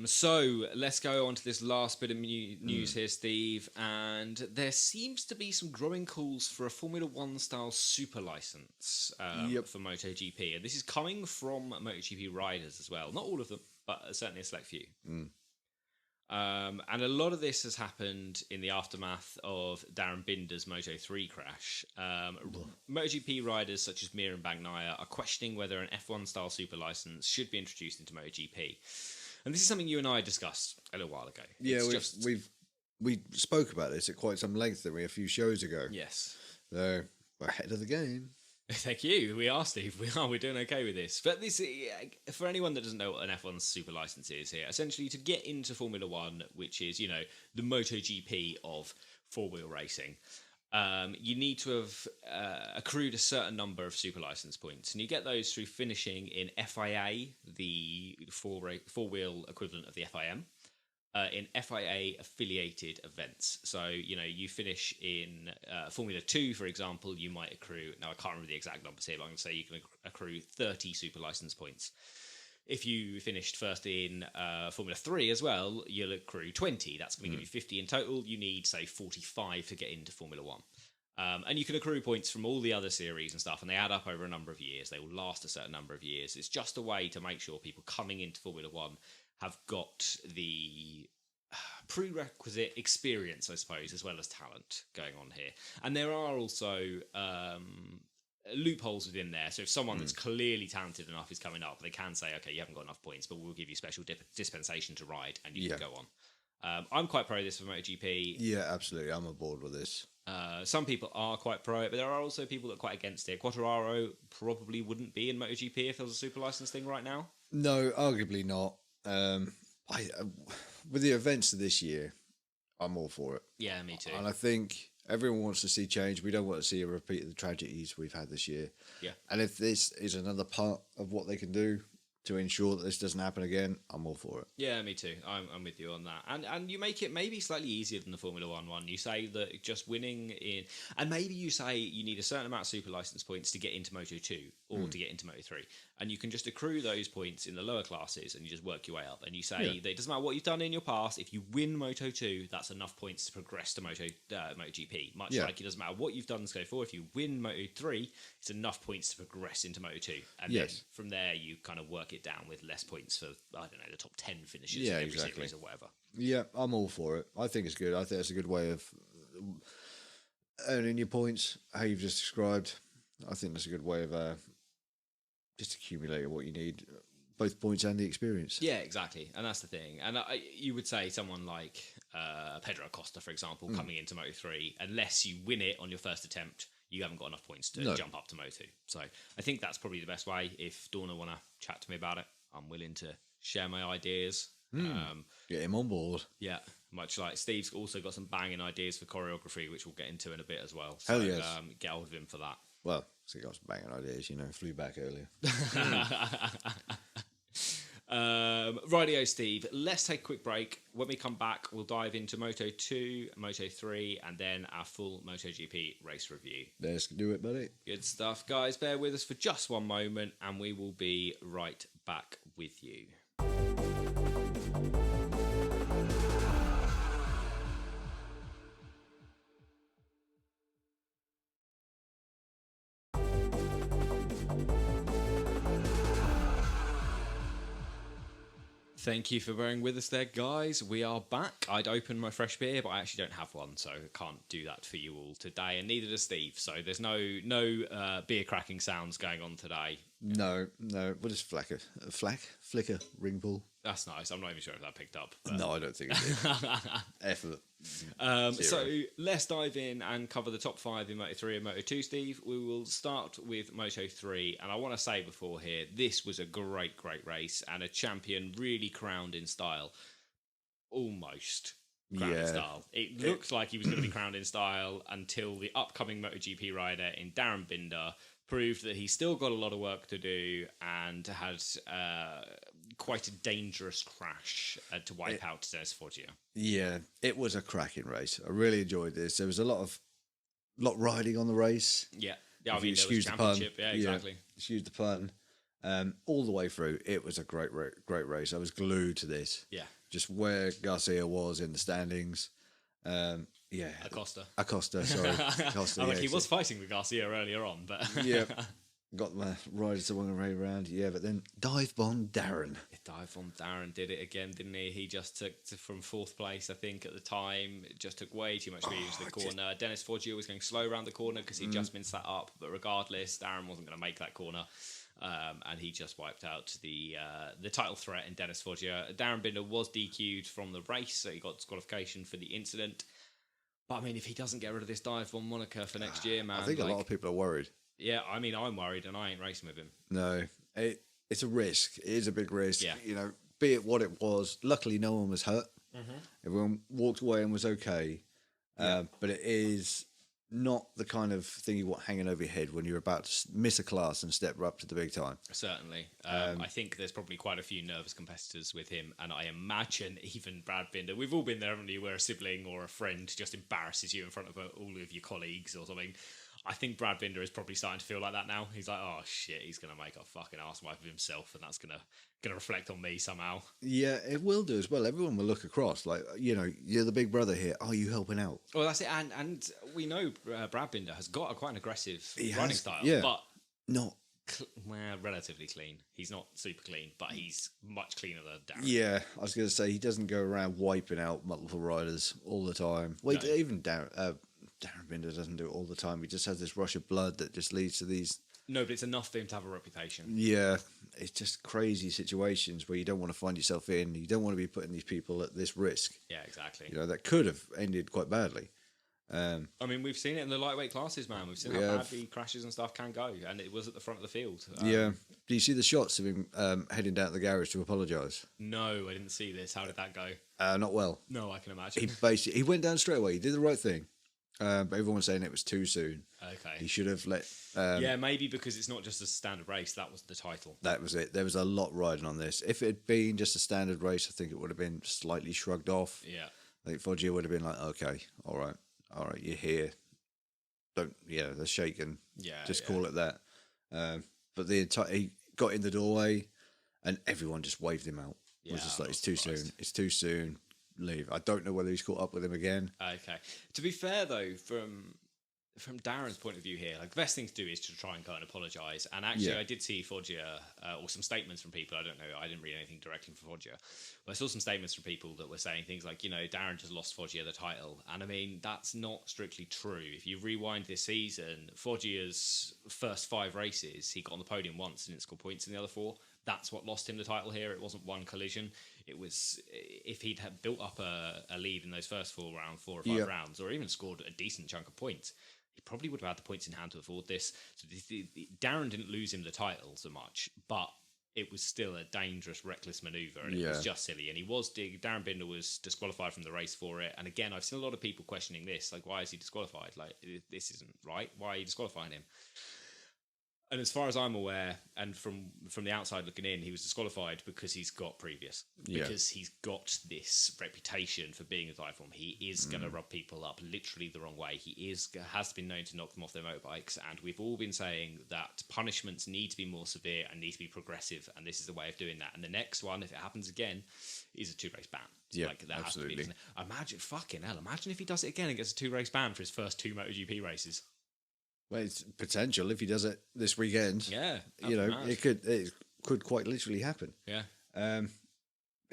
So let's go on to this last bit of news here, Steve. And there seems to be some growing calls for a Formula One style super license for MotoGP. And this is coming from MotoGP riders as well. Not all of them, but certainly a select few. And a lot of this has happened in the aftermath of Darren Binder's Moto3 crash. MotoGP riders such as Mir and Bagnaia are questioning whether an F1 style super license should be introduced into MotoGP. And this is something you and I discussed a little while ago. Yeah, we spoke about this at quite some length, didn't we, a few shows ago? Yes. So we're ahead of the game. Thank you. We are, Steve. We're doing okay with this. But this, for anyone that doesn't know what an F1 super license is here, essentially to get into Formula One, which is, you know, the MotoGP of four-wheel racing, you need to have accrued a certain number of super license points. And you get those through finishing in FIA, the four-wheel equivalent of the FIM. In FIA affiliated events. So, you know, you finish in Formula 2, for example, you might accrue, now I can't remember the exact numbers here, but I'm going to say you can accrue 30 super license points. If you finished first in Formula 3 as well, you'll accrue 20. That's going to give you 50 in total. You need, say, 45 to get into Formula 1. And you can accrue points from all the other series and stuff, and they add up over a number of years. They will last a certain number of years. It's just a way to make sure people coming into Formula 1 have got the prerequisite experience, I suppose, as well as talent going on here. And there are also loopholes within there. So if someone that's clearly talented enough is coming up, they can say, okay, you haven't got enough points, but we'll give you special dispensation to ride, and you can go on. I'm quite pro this for MotoGP. Yeah, absolutely. I'm aboard with this. Some people are quite pro it, but there are also people that are quite against it. Quattararo probably wouldn't be in MotoGP if there was a super license thing right now. No, arguably not. With the events of this year, I'm all for it. Yeah, me too. And I think everyone wants to see change. We don't want to see a repeat of the tragedies we've had this year. Yeah. And if this is another part of what they can do to ensure that this doesn't happen again, I'm all for it. Yeah, me too. I'm with you on that. And you make it maybe slightly easier than the Formula One one. You say that just winning in... And maybe you say you need a certain amount of super license points to get into Moto2 or to get into Moto3. And you can just accrue those points in the lower classes and you just work your way up. And you say that it doesn't matter what you've done in your past. If you win Moto2, that's enough points to progress to MotoGP. Much like it doesn't matter what you've done to go forward. If you win Moto3, it's enough points to progress into Moto2. And then from there, you kind of work it down with less points for, I don't know, the top 10 finishes in every series or whatever. Yeah, I'm all for it. I think it's good. I think it's a good way of earning your points, how you've just described. I think that's a good way of just accumulating what you need both points and the experience. Yeah, exactly, and that's the thing. And you would say someone like Pedro Acosta, for example, coming into Moto3, unless you win it on your first attempt, you haven't got enough points to jump up to Moto2. So I think that's probably the best way. If Dorna want to chat to me about it, I'm willing to share my ideas. Get him on board. Yeah, much like Steve's also got some banging ideas for choreography, which we'll get into in a bit as well. So Hell yes. Get hold of him for that. Well, so he got some banging ideas, flew back earlier. Rightio, Steve. Let's take a quick break. When we come back, we'll dive into Moto2, Moto3, and then our full MotoGP race review. Let's do it, buddy. Good stuff, guys. Bear with us for just one moment, and we will be right back with you. Thank you for bearing with us there, guys. We are back. I'd opened my fresh beer, but I actually don't have one, so I can't do that for you all today, and neither does Steve. So there's no beer cracking sounds going on today. No. What is flicker, ring pull? That's nice. I'm not even sure if that picked up. But... No, I don't think it did. Effort. So let's dive in and cover the top 5 in Moto3 and Moto2, Steve. We will start with Moto3, and I want to say before here, this was a great race and a champion really crowned in style. Almost crowned in style. It looked like he was going to be crowned in style until the upcoming MotoGP rider in Darren Binder proved that he's still got a lot of work to do and had quite a dangerous crash to wipe out Dennis Foggia. Yeah, it was a cracking race. I really enjoyed this. There was a lot riding on the race. Yeah, I mean, there was championship. Yeah, exactly. Yeah, excuse the pun. All the way through, it was a great race. I was glued to this. Yeah. Just where Garcia was in the standings. Acosta, sorry. Acosta, he was fighting with Garcia earlier on, but... yeah, got my riders to one way around. Yeah, but then Dive Bomb Darren. Did it again, didn't he? He just took from 4th place, I think, at the time. It just took way too much speed into the corner. Dennis Foggia was going slow around the corner because he'd just been sat up, but regardless, Darren wasn't going to make that corner. And he just wiped out the title threat in Dennis Foggia. Darren Binder was DQ'd from the race, so he got disqualification for the incident. But I mean, if he doesn't get rid of this dive bomb moniker for next year, man, I think a lot of people are worried. Yeah, I mean, I'm worried, and I ain't racing with him. No, it's a risk. It is a big risk. Yeah. Be it what it was. Luckily, no one was hurt. Mm-hmm. Everyone walked away and was okay. But it is not the kind of thing you want hanging over your head when you're about to miss a class and step up to the big time. Certainly. I think there's probably quite a few nervous competitors with him, and I imagine even Brad Binder. We've all been there, haven't we, where a sibling or a friend just embarrasses you in front of all of your colleagues or something. I think Brad Binder is probably starting to feel like that now. He's like, oh shit, he's going to make a fucking arsewipe of himself, and that's going to reflect on me somehow. Yeah, it will do as well. Everyone will look across like, you're the big brother here. Are you helping out? Well, that's it. And we know Brad Binder has got quite an aggressive running style, but not relatively clean. He's not super clean, but he's much cleaner than Darren. Yeah, I was going to say he doesn't go around wiping out multiple riders all the time. Wait, no. Even Darren Binder doesn't do it all the time. He just has this rush of blood that just leads to these... No, but it's enough for him to have a reputation. Yeah, it's just crazy situations where you don't want to find yourself in. You don't want to be putting these people at this risk. Yeah, exactly. That could have ended quite badly. I mean, we've seen it in the lightweight classes, man. We've seen how badly crashes and stuff can go, and it was at the front of the field. Do you see the shots of him heading down to the garage to apologise? No, I didn't see this. How did that go? Not well. No, I can imagine. He went down straight away. He did the right thing. But everyone was saying it was too soon. Okay. He should have let... maybe because it's not just a standard race. That was the title. That was it. There was a lot riding on this. If it had been just a standard race, I think it would have been slightly shrugged off. Yeah. I think Foggia would have been like, okay, all right, you're here. They're shaking. Yeah. Just call it that. But he got in the doorway and everyone just waved him out. It was just like, it's too soon. It's too soon. Leave. I don't know whether he's caught up with him again. Okay. To be fair, though, from Darren's point of view here, like the best thing to do is to try and go and apologise. And actually, I did see Foggia, or some statements from people. I don't know. I didn't read anything directly from Foggia, but I saw some statements from people that were saying things like, Darren just lost Foggia the title, and I mean that's not strictly true. If you rewind this season, Foggia's first 5 races, he got on the podium once and didn't score points in the other 4. That's what lost him the title here. It wasn't one collision. It was, if he'd have built up a lead in those first 4 or 5 rounds, or even scored a decent chunk of points, he probably would have had the points in hand to afford this. So Darren didn't lose him the title so much, but it was still a dangerous, reckless manoeuvre, and it was just silly. And Darren Binder was disqualified from the race for it. And again, I've seen a lot of people questioning this, like, why is he disqualified? Like, this isn't right. Why are you disqualifying him? And as far as I'm aware, and from the outside looking in, he was disqualified because he's got previous. Because he's got this reputation for being a dive bomb. He is going to rub people up literally the wrong way. He has been known to knock them off their motorbikes. And we've all been saying that punishments need to be more severe and need to be progressive. And this is the way of doing that. And the next one, if it happens again, is a 2-race ban. Yeah, like, that absolutely. Has to be, imagine, fucking hell, imagine if he does it again and gets a 2-race ban for his first 2 MotoGP races. Well, it's potential if he does it this weekend. Yeah, it could quite literally happen. Yeah. But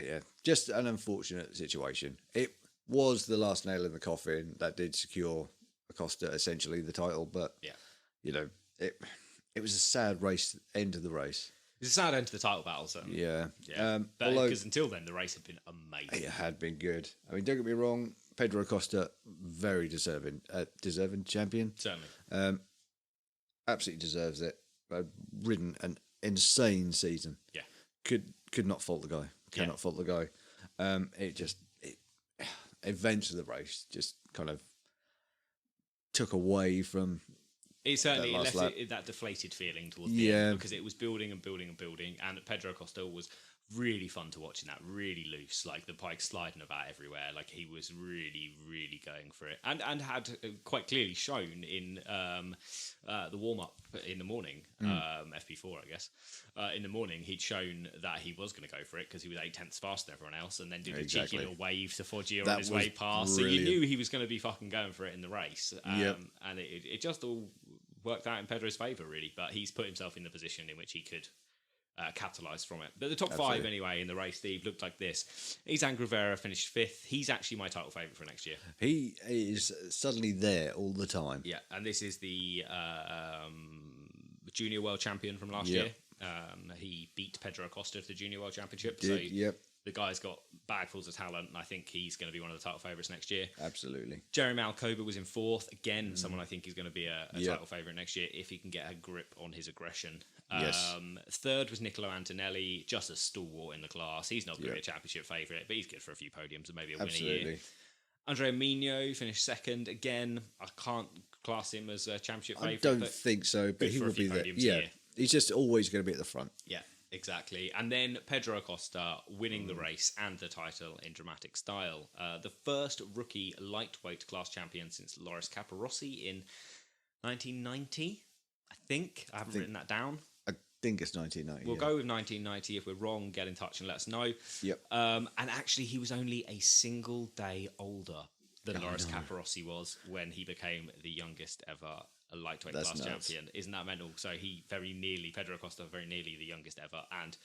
yeah, just an unfortunate situation. It was the last nail in the coffin that did secure Acosta essentially the title, but it was a sad end of the race. It's a sad end to the title battle, certainly. Yeah. But because until then, the race had been amazing. It had been good. I mean, don't get me wrong, Pedro Acosta, very deserving champion. Certainly. Absolutely deserves it. Ridden an insane season. Yeah. Could not fault the guy. Cannot fault the guy. Events of the race just kind of took away from. It certainly left that deflated feeling towards the end, because it was building and building and building, and Pedro Acosta was really fun to watch in that, really loose, like the bike sliding about everywhere, like he was really, really going for it, and had quite clearly shown in the warm-up in the morning, FP4 I guess, in the morning he'd shown that he was going to go for it because he was 8/10 faster than everyone else, and then did a cheeky little wave to Foggia on his way past, brilliant. So you knew he was going to be fucking going for it in the race, and it just all worked out in Pedro's favour really, but he's put himself in the position in which he could capitalise from it. But the top 5 anyway in the race, Steve, looked like this. Izan Rivera finished 5th. He's actually my title favourite for next year. He is suddenly there all the time. Yeah, and this is the Junior World Champion from last year. He beat Pedro Acosta to the Junior World Championship. The guy's got bagfuls of talent, and I think he's going to be one of the title favourites next year. Absolutely. Jeremy Alcoba was in 4th. Again, someone I think is going to be a title favourite next year if he can get a grip on his aggression. Yes. 3rd was Niccolo Antonelli, just a stalwart in the class. He's not going to be a championship favourite, but he's good for a few podiums and maybe a win a year. Andrea Mino finished 2nd. Again, I can't class him as a championship favourite. I don't think so, but he will be there. Yeah, he's just always going to be at the front. Yeah. Exactly. And then Pedro Acosta winning the race and the title in dramatic style. The first rookie lightweight class champion since Loris Capirossi in 1990, I think. I haven't written that down. I think it's 1990. We'll go with 1990. If we're wrong, get in touch and let us know. Yep. And actually, he was only a single day older than Loris Capirossi was when he became the youngest ever lightweight class champion. Isn't that mental? So Pedro Acosta, very nearly the youngest ever. And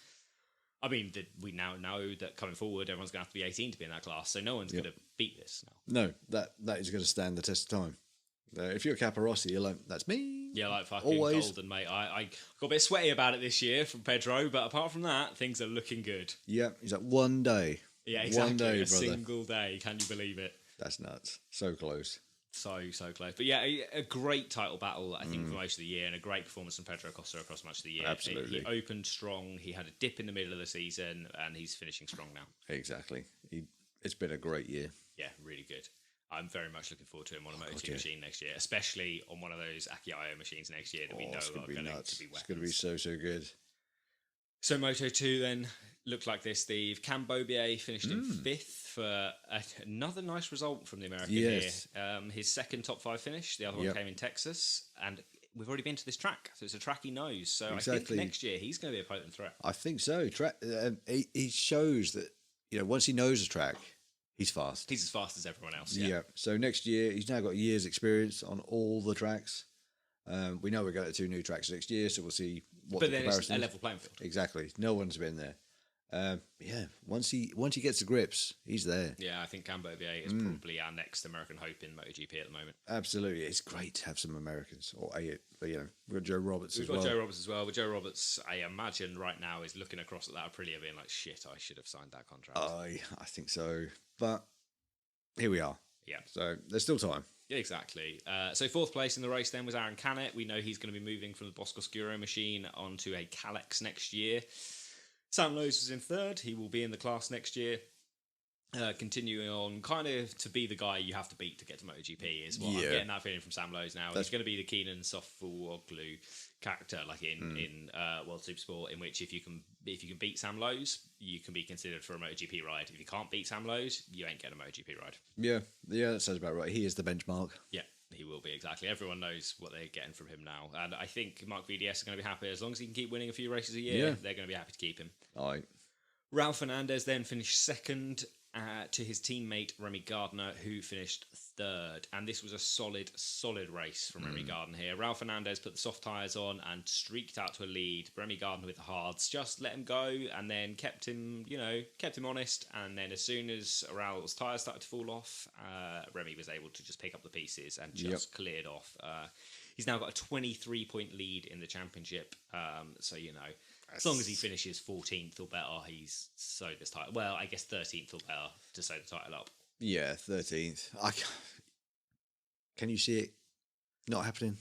I mean, we now know that coming forward, everyone's going to have to be 18 to be in that class. So no one's going to beat this now. No, that is going to stand the test of time. If you're Capirossi, you're like, that's me. Yeah, like fucking golden, mate. I got a bit sweaty about it this year from Pedro, but apart from that, things are looking good. Yeah, he's like, one day. Yeah, exactly. One day, brother. Single day. Can you believe it? That's nuts. So close. So close. But yeah, a great title battle, I think, for most of the year, and a great performance from Pedro Acosta across much of the year. Absolutely. He opened strong, he had a dip in the middle of the season, and he's finishing strong now. Exactly. It's been a great year. Yeah, really good. I'm very much looking forward to him on a Moto2 machine next year, especially on one of those Akiayo machines next year that we know are going to be weapons. It's going to be so good. So Moto2 then looked like this, Steve. Cam Beaubier finished in 5th for another nice result from the American here. His second top 5 finish. The other one came in Texas. And we've already been to this track, so it's a track he knows. So I think next year he's going to be a potent threat. I think so. He shows that, once he knows a track, he's fast. He's as fast as everyone else. Yeah. So next year, he's now got a year's experience on all the tracks. We know we're going to 2 new tracks next year, so we'll see what the comparison is. But then it's a level playing field. Exactly. No one's been there. Once he gets the grips, he's there. Yeah, I think Cambo V8 is probably our next American hope in MotoGP at the moment. Absolutely, it's great to have some Americans, but we've got Joe Roberts We've got Joe Roberts as well, but Joe Roberts, I imagine right now, is looking across at that Aprilia being like, shit, I should have signed that contract. I think so, but here we are. Yeah. So there's still time. Yeah, exactly. So fourth place in the race then was Aaron Canet. We know he's going to be moving from the Bosco Scuro machine onto a Calex next year. Sam Lowe's was in third. He will be in the class next year. Continuing on, kind of to be the guy you have to beat to get to MotoGP is what I'm getting that feeling from Sam Lowe's now. He's going to be the Keenan Sofuoglu character, like in World Supersport, in which if you can beat Sam Lowe's, you can be considered for a MotoGP ride. If you can't beat Sam Lowe's, you ain't getting a MotoGP ride. Yeah, that sounds about right. He is the benchmark. Yeah. He will be, exactly. Everyone knows what they're getting from him now. And I think Mark VDS is going to be happy. As long as he can keep winning a few races a year, they're going to be happy to keep him. All right. Ralph Fernandez then finished second to his teammate Remy Gardner, who finished third. And this was a solid race from Remy Gardner here. Ralph Fernandez put the soft tyres on and streaked out to a lead. Remy Gardner with the hards just let him go and then kept him honest. And then as soon as Ralph's tyres started to fall off, Remy was able to just pick up the pieces and just cleared off. He's now got a 23-point lead in the championship. So, as long as he finishes 14th or better, he's sewed this title. Well, I guess 13th or better to sew the title up. Yeah, 13th. Can you see it not happening?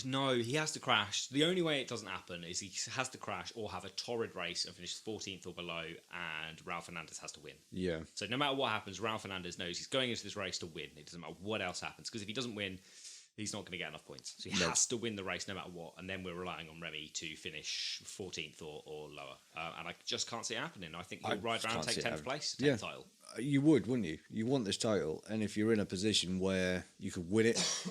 No, he has to crash. The only way it doesn't happen is he has to crash or have a torrid race and finish 14th or below, and Ralph Fernandez has to win. Yeah. So no matter what happens, Ralph Fernandez knows he's going into this race to win. It doesn't matter what else happens, because if he doesn't win, he's not going to get enough points. So he has to win the race no matter what, and then we're relying on Remy to finish 14th or lower. And I just can't see it happening. I think he'll ride around and take 10th place, take the title. You would, wouldn't you? You want this title, and if you're in a position where you could win it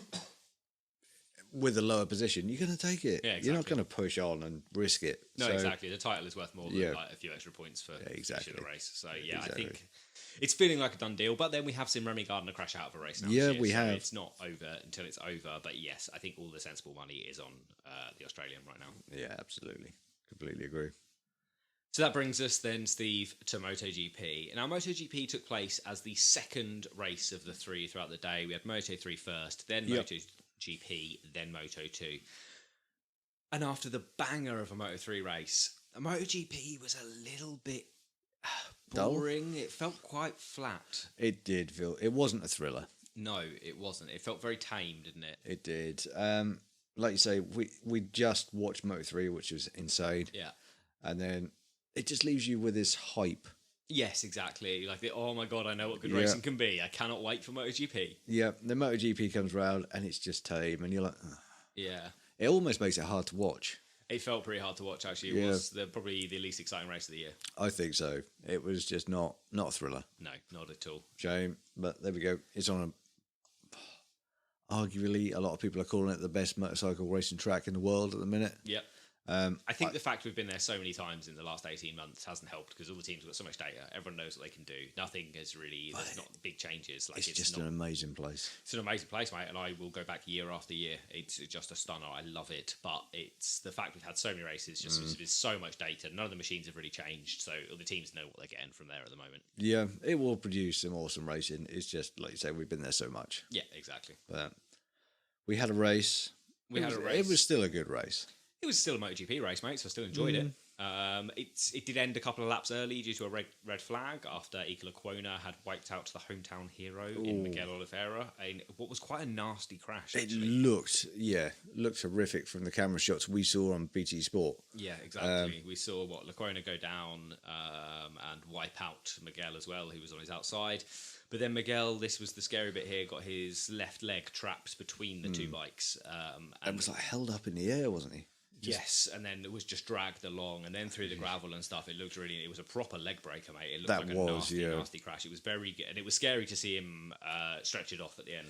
with a lower position, you're going to take it. Yeah, exactly. You're not going to push on and risk it. No, exactly. The title is worth more than like a few extra points for finishing the race. So, I think it's feeling like a done deal. But then we have seen Remy Gardner crash out of a race now. Yeah, we have. It's not over until it's over. But yes, I think all the sensible money is on the Australian right now. Yeah, absolutely. Completely agree. So that brings us then, Steve, to MotoGP. Now, MotoGP took place as the second race of the three throughout the day. We had Moto3 first, then MotoGP, then Moto2. And after the banger of a Moto3 race, a MotoGP was a little bit boring. It felt quite flat. It did feel... It wasn't a thriller. No, it wasn't. It felt very tame, didn't it? It did. Like you say, we just watched Moto3, which was insane. Yeah. And then it just leaves you with this hype. Yes, exactly. Like, oh my God, I know what good racing can be. I cannot wait for MotoGP. Yeah, the MotoGP comes round and it's just tame, and you're like, ugh. Yeah. It almost makes it hard to watch. It felt pretty hard to watch, actually. It was probably the least exciting race of the year. I think so. It was just not a thriller. No, not at all. Shame, but there we go. It's on arguably, a lot of people are calling it the best motorcycle racing track in the world at the minute. Yep. I think the fact we've been there so many times in the last 18 months hasn't helped, because all the teams have got so much data. Everyone knows what they can do. Nothing has really, there's not big changes. Like, it's just an amazing place. It's an amazing place, mate, and I will go back year after year. It's just a stunner. I love it. But it's the fact we've had so many races, just with so much data. None of the machines have really changed, so the teams know what they're getting from there at the moment. Yeah, it will produce some awesome racing. It's just, like you say, we've been there so much. Yeah, exactly. But we had a race. It was still a good race. It was still a MotoGP race, mate, so I still enjoyed it. It did end a couple of laps early due to a red flag after Iker Lecuona had wiped out the hometown hero in Miguel Oliveira. What was quite a nasty crash, actually. It looked horrific from the camera shots we saw on BT Sport. Yeah, exactly. We saw Lecuona go down and wipe out Miguel as well, who was on his outside. But then Miguel, this was the scary bit here, got his left leg trapped between the two bikes. And was like held up in the air, wasn't he? Yes, and then it was just dragged along, and then through the gravel and stuff. It was a proper leg breaker, mate. It looked like a nasty crash. It was very good, and it was scary to see him stretch it off at the end.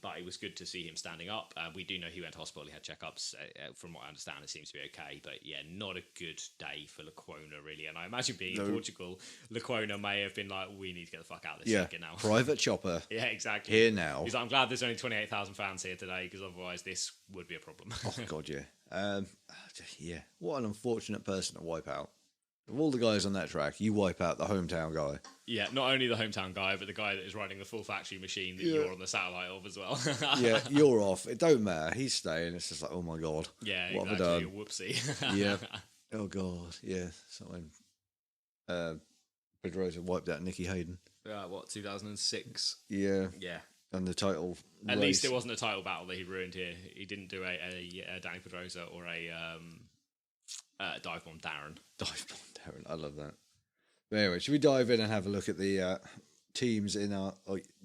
But it was good to see him standing up. We do know he went to hospital. He had checkups. From what I understand, it seems to be okay. But yeah, not a good day for Lecuona, really. And I imagine being in Portugal, Lecuona may have been like, "We need to get the fuck out of this circuit now." Private chopper. Yeah, exactly. Here now. He's like, "I'm glad there's only 28,000 fans here today, because otherwise this would be a problem." Oh God, yeah. What an unfortunate person to wipe out. Of all the guys on that track, you wipe out the hometown guy. Yeah, not only the hometown guy, but the guy that is running the full factory machine that you're on the satellite of as well. Yeah, you're off. It don't matter. He's staying. It's just like, oh my God. Yeah, what exactly. have I done? Whoopsie. Yeah. Oh God. Yeah. Something. Pedrosa wiped out Nicky Hayden. What, 2006? Yeah. Yeah. And the title. At race. least it wasn't a title battle that he ruined here. He didn't do a Danny Pedrosa or a dive bomb Darren. Dive bomb Darren. I love that. But anyway, should we dive in and have a look at the teams in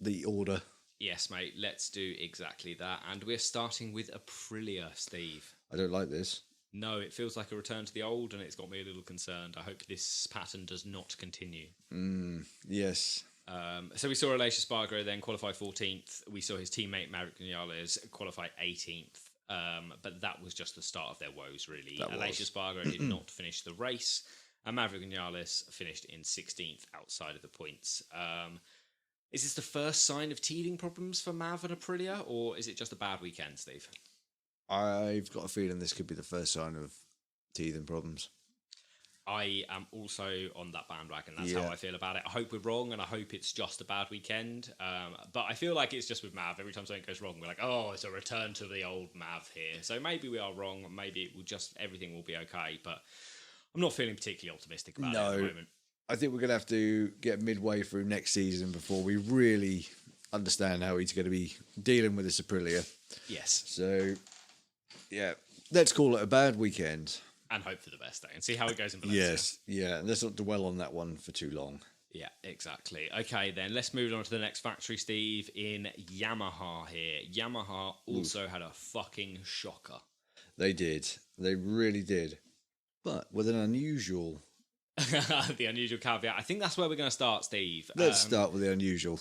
the order? Yes, mate. Let's do exactly that. And we're starting with Aprilia, Steve. I don't like this. No, it feels like a return to the old, and it's got me a little concerned. I hope this pattern does not continue. Yes. So we saw Aleix Espargaro then qualify 14th. We saw his teammate Maverick Vinales qualify 18th. But that was just the start of their woes, really. Aleix Espargaro did not finish the race, and Maverick Vinales finished in 16th outside of the points. Is this the first sign of teething problems for Mav and Aprilia, or is it just a bad weekend, Steve? I've got a feeling this could be the first sign of teething problems. I am also on that bandwagon. That's how I feel about it. I hope we're wrong, and I hope it's just a bad weekend. But I feel like it's just with Mav. Every time something goes wrong, we're like, oh, it's a return to the old Mav here. So maybe we are wrong. Maybe it will everything will be okay. But I'm not feeling particularly optimistic about it at the moment. I think we're going to have to get midway through next season before we really understand how he's going to be dealing with this Aprilia. Yes. So, yeah, let's call it a bad weekend. And hope for the best, and see how it goes in Valencia. Yes, yeah, and let's not dwell on that one for too long. Yeah, exactly. Okay, then let's move on to the next factory, Steve, in Yamaha here. Yamaha also had a fucking shocker. They did. They really did. But with an unusual... the unusual caveat. I think that's where we're going to start, Steve. Let's start with the unusual.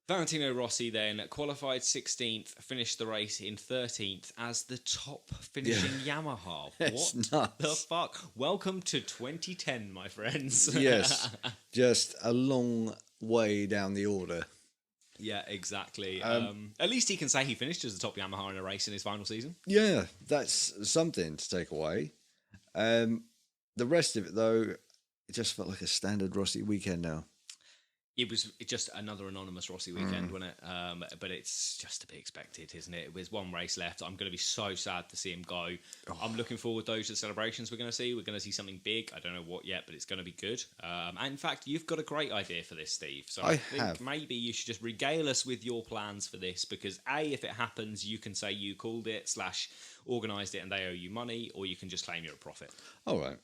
Valentino Rossi then qualified 16th, finished the race in 13th as the top finishing Yamaha. It's What nuts. the fuck? Welcome to 2010, my friends. Yes, just a long way down the order. Yeah, exactly. At least he can say he finished as the top Yamaha in a race in his final season. Yeah, that's something to take away. The rest of it, though, it just felt like a standard Rossi weekend now. It was just another anonymous Rossi weekend, wasn't it? But it's just to be expected, isn't it? There's one race left. I'm going to be so sad to see him go. Oh. I'm looking forward, though, to the celebrations we're going to see. We're going to see something big. I don't know what yet, but it's going to be good. And in fact, you've got a great idea for this, Steve. So I think maybe you should just regale us with your plans for this, because A, if it happens, you can say you called it / organised it and they owe you money, or you can just claim you're a prophet. All right.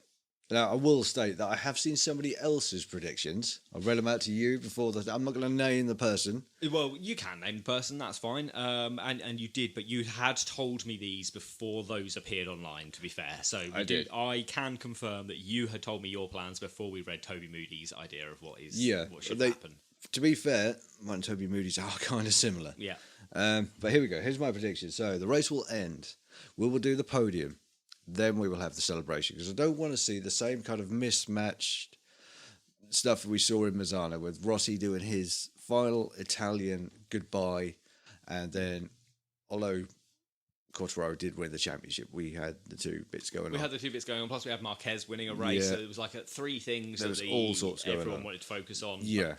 Now, I will state that I have seen somebody else's predictions. I've read them out to you before. I'm not going to name the person. Well, you can name the person, that's fine. And you did, but you had told me these before those appeared online, to be fair. So I can confirm that you had told me your plans before we read Toby Moody's idea of what should happen. To be fair, mine and Toby Moody's are kind of similar. Yeah. But here we go. Here's my prediction. So the race will end. We will do the podium. Then we will have the celebration, because I don't want to see the same kind of mismatched stuff we saw in Misano with Rossi doing his final Italian goodbye, and then although Quartararo did win the championship, we had the two bits going on. We had the two bits going on, plus we had Marquez winning a race, so it was like three things that all sorts everyone wanted to focus on. Yeah.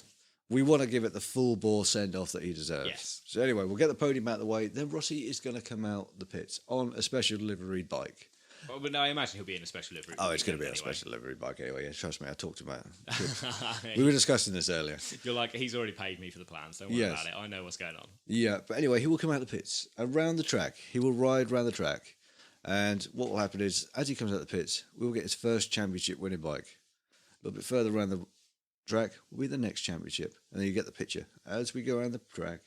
We want to give it the full bore send-off that he deserves. Yes. So anyway, we'll get the podium out of the way. Then Rossi is going to come out the pits on a special delivery bike. Well, but no, I imagine he'll be in a special livery. Oh, it's going to be a special livery bike anyway. Yeah, trust me, I talked about it. We were discussing this earlier. You're like, he's already paid me for the plans. Don't worry about it. I know what's going on. Yeah, but anyway, he will come out the pits around the track. He will ride around the track. And what will happen is, as he comes out the pits, we will get his first championship winning bike. A little bit further around the track will be the next championship. And then you get the picture. As we go around the track,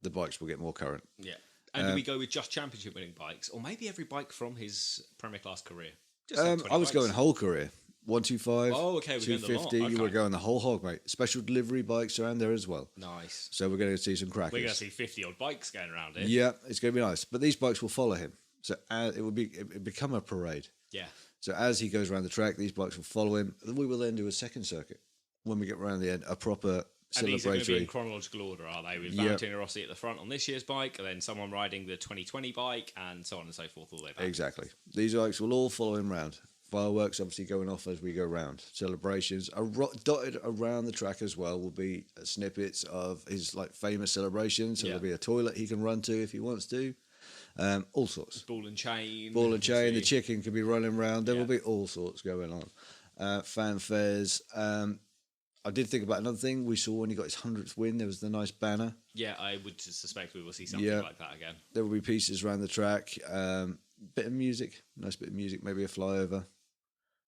the bikes will get more current. Yeah. And do we go with just championship winning bikes, or maybe every bike from his Premier Class career? I was going whole career. 125, oh, okay, 250. You were going the whole hog, mate. Special delivery bikes around there as well. Nice. So we're going to see some crackers. We're going to see 50 odd bikes going around here. Yeah, it's going to be nice. But these bikes will follow him. So it will become a parade. Yeah. So as he goes around the track, these bikes will follow him. We will then do a second circuit when we get around the end, a proper celebratory. And these are going to be in chronological order, are they? With Valentino Rossi at the front on this year's bike, and then someone riding the 2020 bike, and so on and so forth all the way back. Exactly. These bikes will all follow him round fireworks obviously going off as we go around. Celebrations are dotted around the track as well. Will be snippets of his like famous celebrations. So there'll be a toilet he can run to if he wants to. All sorts. Ball and chain. The chicken could be running around. There will be all sorts going on. Fanfares. I did think about another thing we saw when he got his 100th win. There was the nice banner. Yeah, I would suspect we will see something like that again. There will be pieces around the track. Bit of music, nice bit of music, maybe a flyover.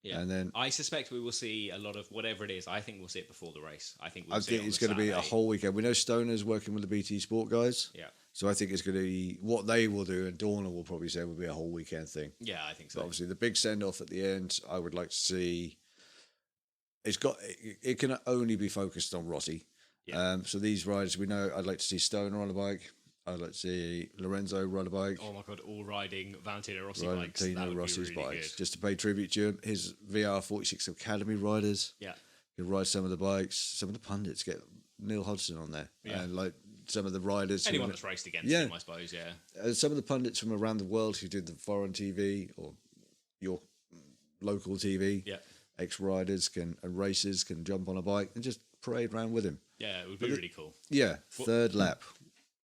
Yeah, and then I suspect we will see a lot of whatever it is. I think we'll see it before the race. I think it's going to be a whole weekend. We know Stoner's working with the BT Sport guys. Yeah. So I think it's going to be what they will do, and Dorna will probably say will be a whole weekend thing. Yeah, I think so. But obviously, the big send off at the end, I would like to see. It can only be focused on Rossi. Yeah. So these riders, we know. I'd like to see Stoner on a bike. I'd like to see Lorenzo ride a bike. Oh my god, all riding Valentino Rossi bikes. Valentino Rossi's really bikes, good. just to pay tribute to him. His VR46 Academy riders. Yeah. He'll ride some of the bikes. Some of the pundits get Neil Hodgson on there, and like some of the riders. Anyone that's raced against him, I suppose. Yeah. Some of the pundits from around the world who did the foreign TV or your local TV. Yeah. Ex-riders and racers can jump on a bike and just parade around with him. Yeah, it would be really cool. Yeah, third lap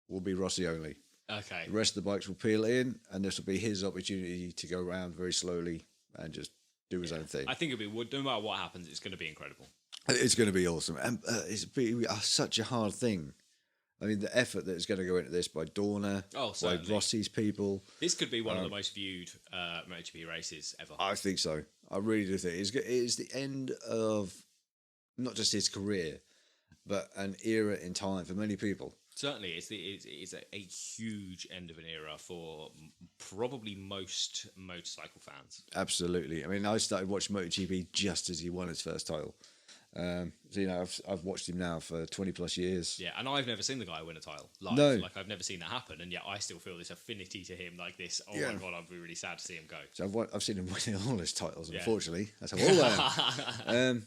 will be Rossi only. Okay. The rest of the bikes will peel in, and this will be his opportunity to go around very slowly and just do his own thing. I think no matter what happens, it's going to be incredible. It's going to be awesome. And it's such a hard thing. I mean, the effort that is going to go into this by Dorna, by Rossi's people. This could be one of the most viewed MotoGP races ever. I think so. I really do think it is the end of not just his career, but an era in time for many people. Certainly, it's a huge end of an era for probably most motorcycle fans. Absolutely. I mean, I started watching MotoGP just as he won his first title. So I've watched him now for 20 plus years. Yeah, and I've never seen the guy win a title live. No. Like I've never seen that happen, and yet I still feel this affinity to him. Like this. Oh my god, I'd be really sad to see him go. So I've seen him winning all his titles. Unfortunately, that's how old I am.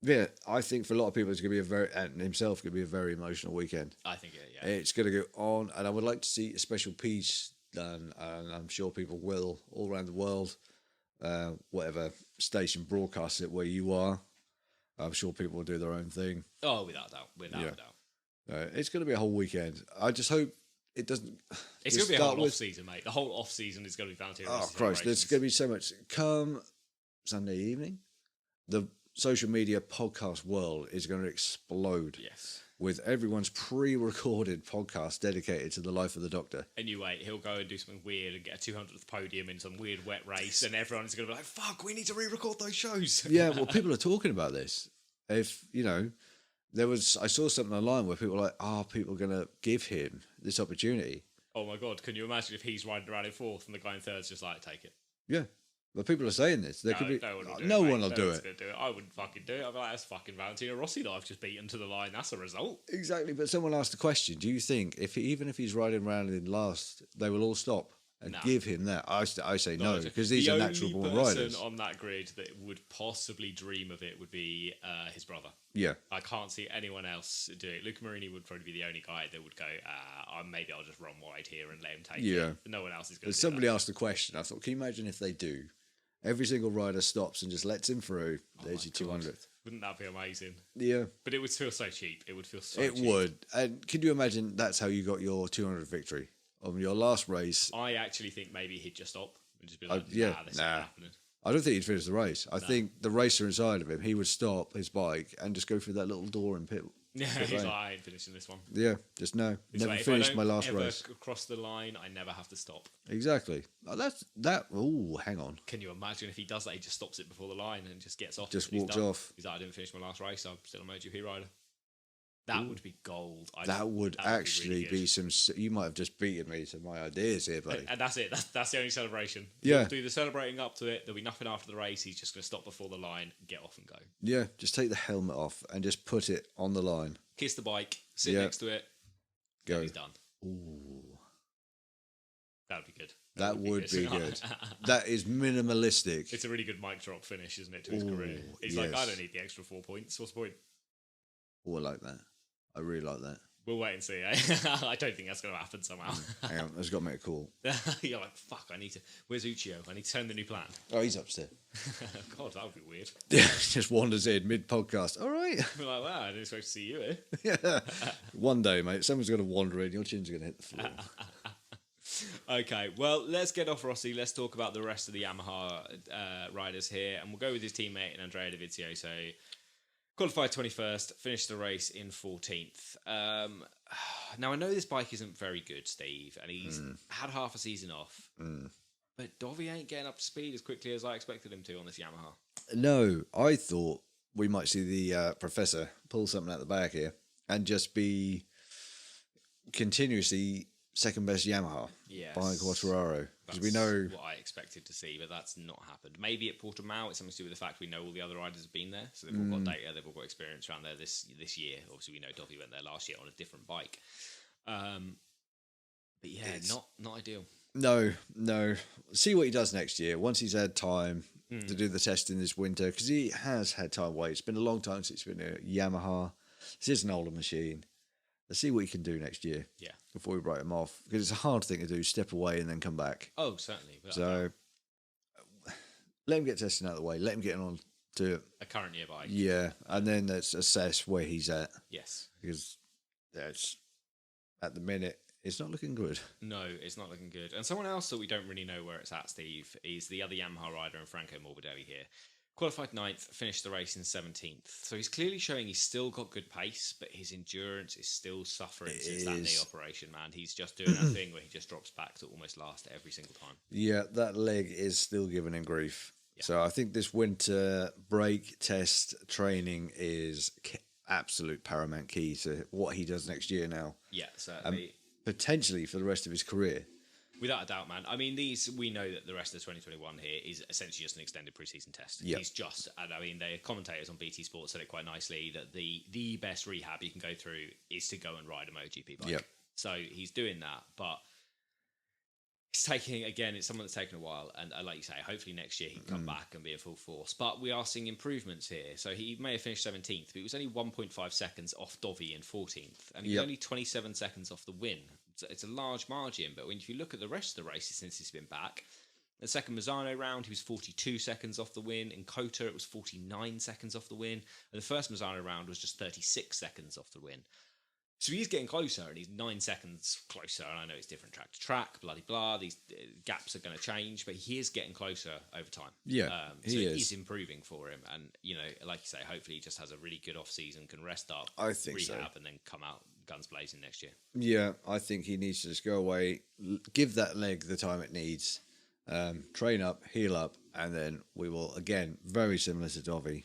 Yeah, I think for a lot of people it's going to be and himself could be a very emotional weekend. I think it's going to go on, and I would like to see a special piece done, and I'm sure people will all around the world. Whatever station broadcasts it where you are. I'm sure people will do their own thing. Oh, without a doubt. Without a doubt. It's going to be a whole weekend. I just hope it doesn't... It's going to be a whole off-season, mate. The whole off-season is going to be Valentino Rossi. Oh, Christ. There's going to be so much. Come Sunday evening, the social media podcast world is going to explode. Yes. With everyone's pre-recorded podcast dedicated to the life of the Doctor. And you wait, he'll go and do something weird and get a 200th podium in some weird wet race, and everyone's going to be like, fuck, we need to re-record those shows. Yeah, well, people are talking about this. If, I saw something online where people were like, are people going to give him this opportunity? Oh my God, can you imagine if he's riding around in fourth and the guy in third's just like, take it? Yeah. But people are saying this. No one will do it. I wouldn't fucking do it. I'd be like, that's fucking Valentino Rossi that I've just beaten to the line. That's a result. Exactly. But someone asked the question, do you think even if he's riding around in last, they will all stop and give him that? I say no, because these are natural born riders. The person on that grid that would possibly dream of it would be his brother. Yeah. I can't see anyone else do it. Luca Marini would probably be the only guy that would go, maybe I'll just run wide here and let him take it. But no one else is going to do that. Somebody asked the question. I thought, can you imagine if they do? Every single rider stops and just lets him through. There's your 200th. Wouldn't that be amazing? Yeah. But it would feel so cheap. It would feel so cheap. It would. And can you imagine that's how you got your 200th victory? On your last race. I actually think maybe he'd just stop and just be like, this ain't happening. I don't think he'd finish the race. I think the racer inside of him, he would stop his bike and just go through that little door and pit. Yeah, he's like, I ain't finishing this one. Yeah, just no. Never finished my last race. Across the line, I never have to stop. Exactly. Oh, hang on. Can you imagine if he does that? He just stops it before the line and just gets off. Just walks off. He's like, I didn't finish my last race. I'm still a MotoGP rider. That would be gold. That would actually be some... You might have just beaten me to my ideas here, buddy. And that's it. That's the only celebration. Yeah. He'll do the celebrating up to it. There'll be nothing after the race. He's just going to stop before the line, get off and go. Yeah, just take the helmet off and just put it on the line. Kiss the bike, sit next to it, go. He's done. Ooh. That would be good. That would be good. That is minimalistic. It's a really good mic drop finish, isn't it, to his career? He's like, I don't need the extra 4 points. What's the point? Oh, I like that. I really like that. We'll wait and see. Eh? I don't think that's going to happen somehow. Hang on, I've got to make a call. You're like, fuck, I need to... Where's Uccio? I need to turn the new plan. Oh, he's upstairs. God, that would be weird. Yeah, just wanders in mid-podcast. All right. We're like, wow, I didn't expect to see you here. Yeah. One day, mate, someone's going to wander in, your chin's going to hit the floor. Okay, well, let's get off Rossi. Let's talk about the rest of the Yamaha riders here. And we'll go with his teammate, Andrea Dovizioso. Qualified 21st, finished the race in 14th. Now, I know this bike isn't very good, Steve, and he's had half a season off. But Dovi ain't getting up to speed as quickly as I expected him to on this Yamaha. No, I thought we might see the professor pull something out the bag here and just be continuously second best Yamaha behind Quartararo. Because we know what I expected to see, but that's not happened. Maybe at Portimao, it's something to do with the fact we know all the other riders have been there, so they've all got data, they've all got experience around there this year. Obviously, we know Dovi went there last year on a different bike. But yeah, not ideal. No. See what he does next year once he's had time to do the testing this winter, because he has had time away. It's been a long time since he's been a Yamaha. This is an older machine. Let's see what he can do next year. Yeah. Before we write him off, because it's a hard thing to do. Step away and then come back. Oh, certainly. So let him get testing out of the way. Let him get on to a current year bike. Yeah, and then let's assess where he's at. Yes. Because that's at the minute it's not looking good. No, it's not looking good. And someone else that we don't really know where it's at, Steve, is the other Yamaha rider and Franco Morbidelli here. Qualified 9th, finished the race in 17th. So he's clearly showing he's still got good pace, but his endurance is still suffering since that knee operation, man. He's just doing that thing where he just drops back to almost last every single time. Yeah, that leg is still giving him grief. Yeah. So I think this winter break test training is absolute paramount key to what he does next year now. Yeah, certainly. Potentially for the rest of his career. Without a doubt, man. I mean, we know that the rest of 2021 here is essentially just an extended preseason test. Yep. He's just, and I mean, the commentators on BT Sports said it quite nicely that the best rehab you can go through is to go and ride a MotoGP bike. Yep. So he's doing that, but it's taking, again, it's someone that's taken a while. And like you say, hopefully next year he can come back and be a full force. But we are seeing improvements here. So he may have finished 17th, but he was only 1.5 seconds off Dovi in 14th. And he was only 27 seconds off the win. It's a large margin, but if you look at the rest of the races since he's been back, the second Misano round, he was 42 seconds off the win. In Kota, it was 49 seconds off the win. And the first Misano round was just 36 seconds off the win. So he's getting closer, and he's 9 seconds closer. And I know it's different track to track, bloody blah. These gaps are going to change, but he is getting closer over time. Yeah, so it is improving for him. And, you know, like you say, hopefully he just has a really good off-season, can rest up, I think rehab, and then come out guns blazing next year. Yeah, I think he needs to just go away, give that leg the time it needs, train up, heal up, and then we will, again, very similar to Dovi,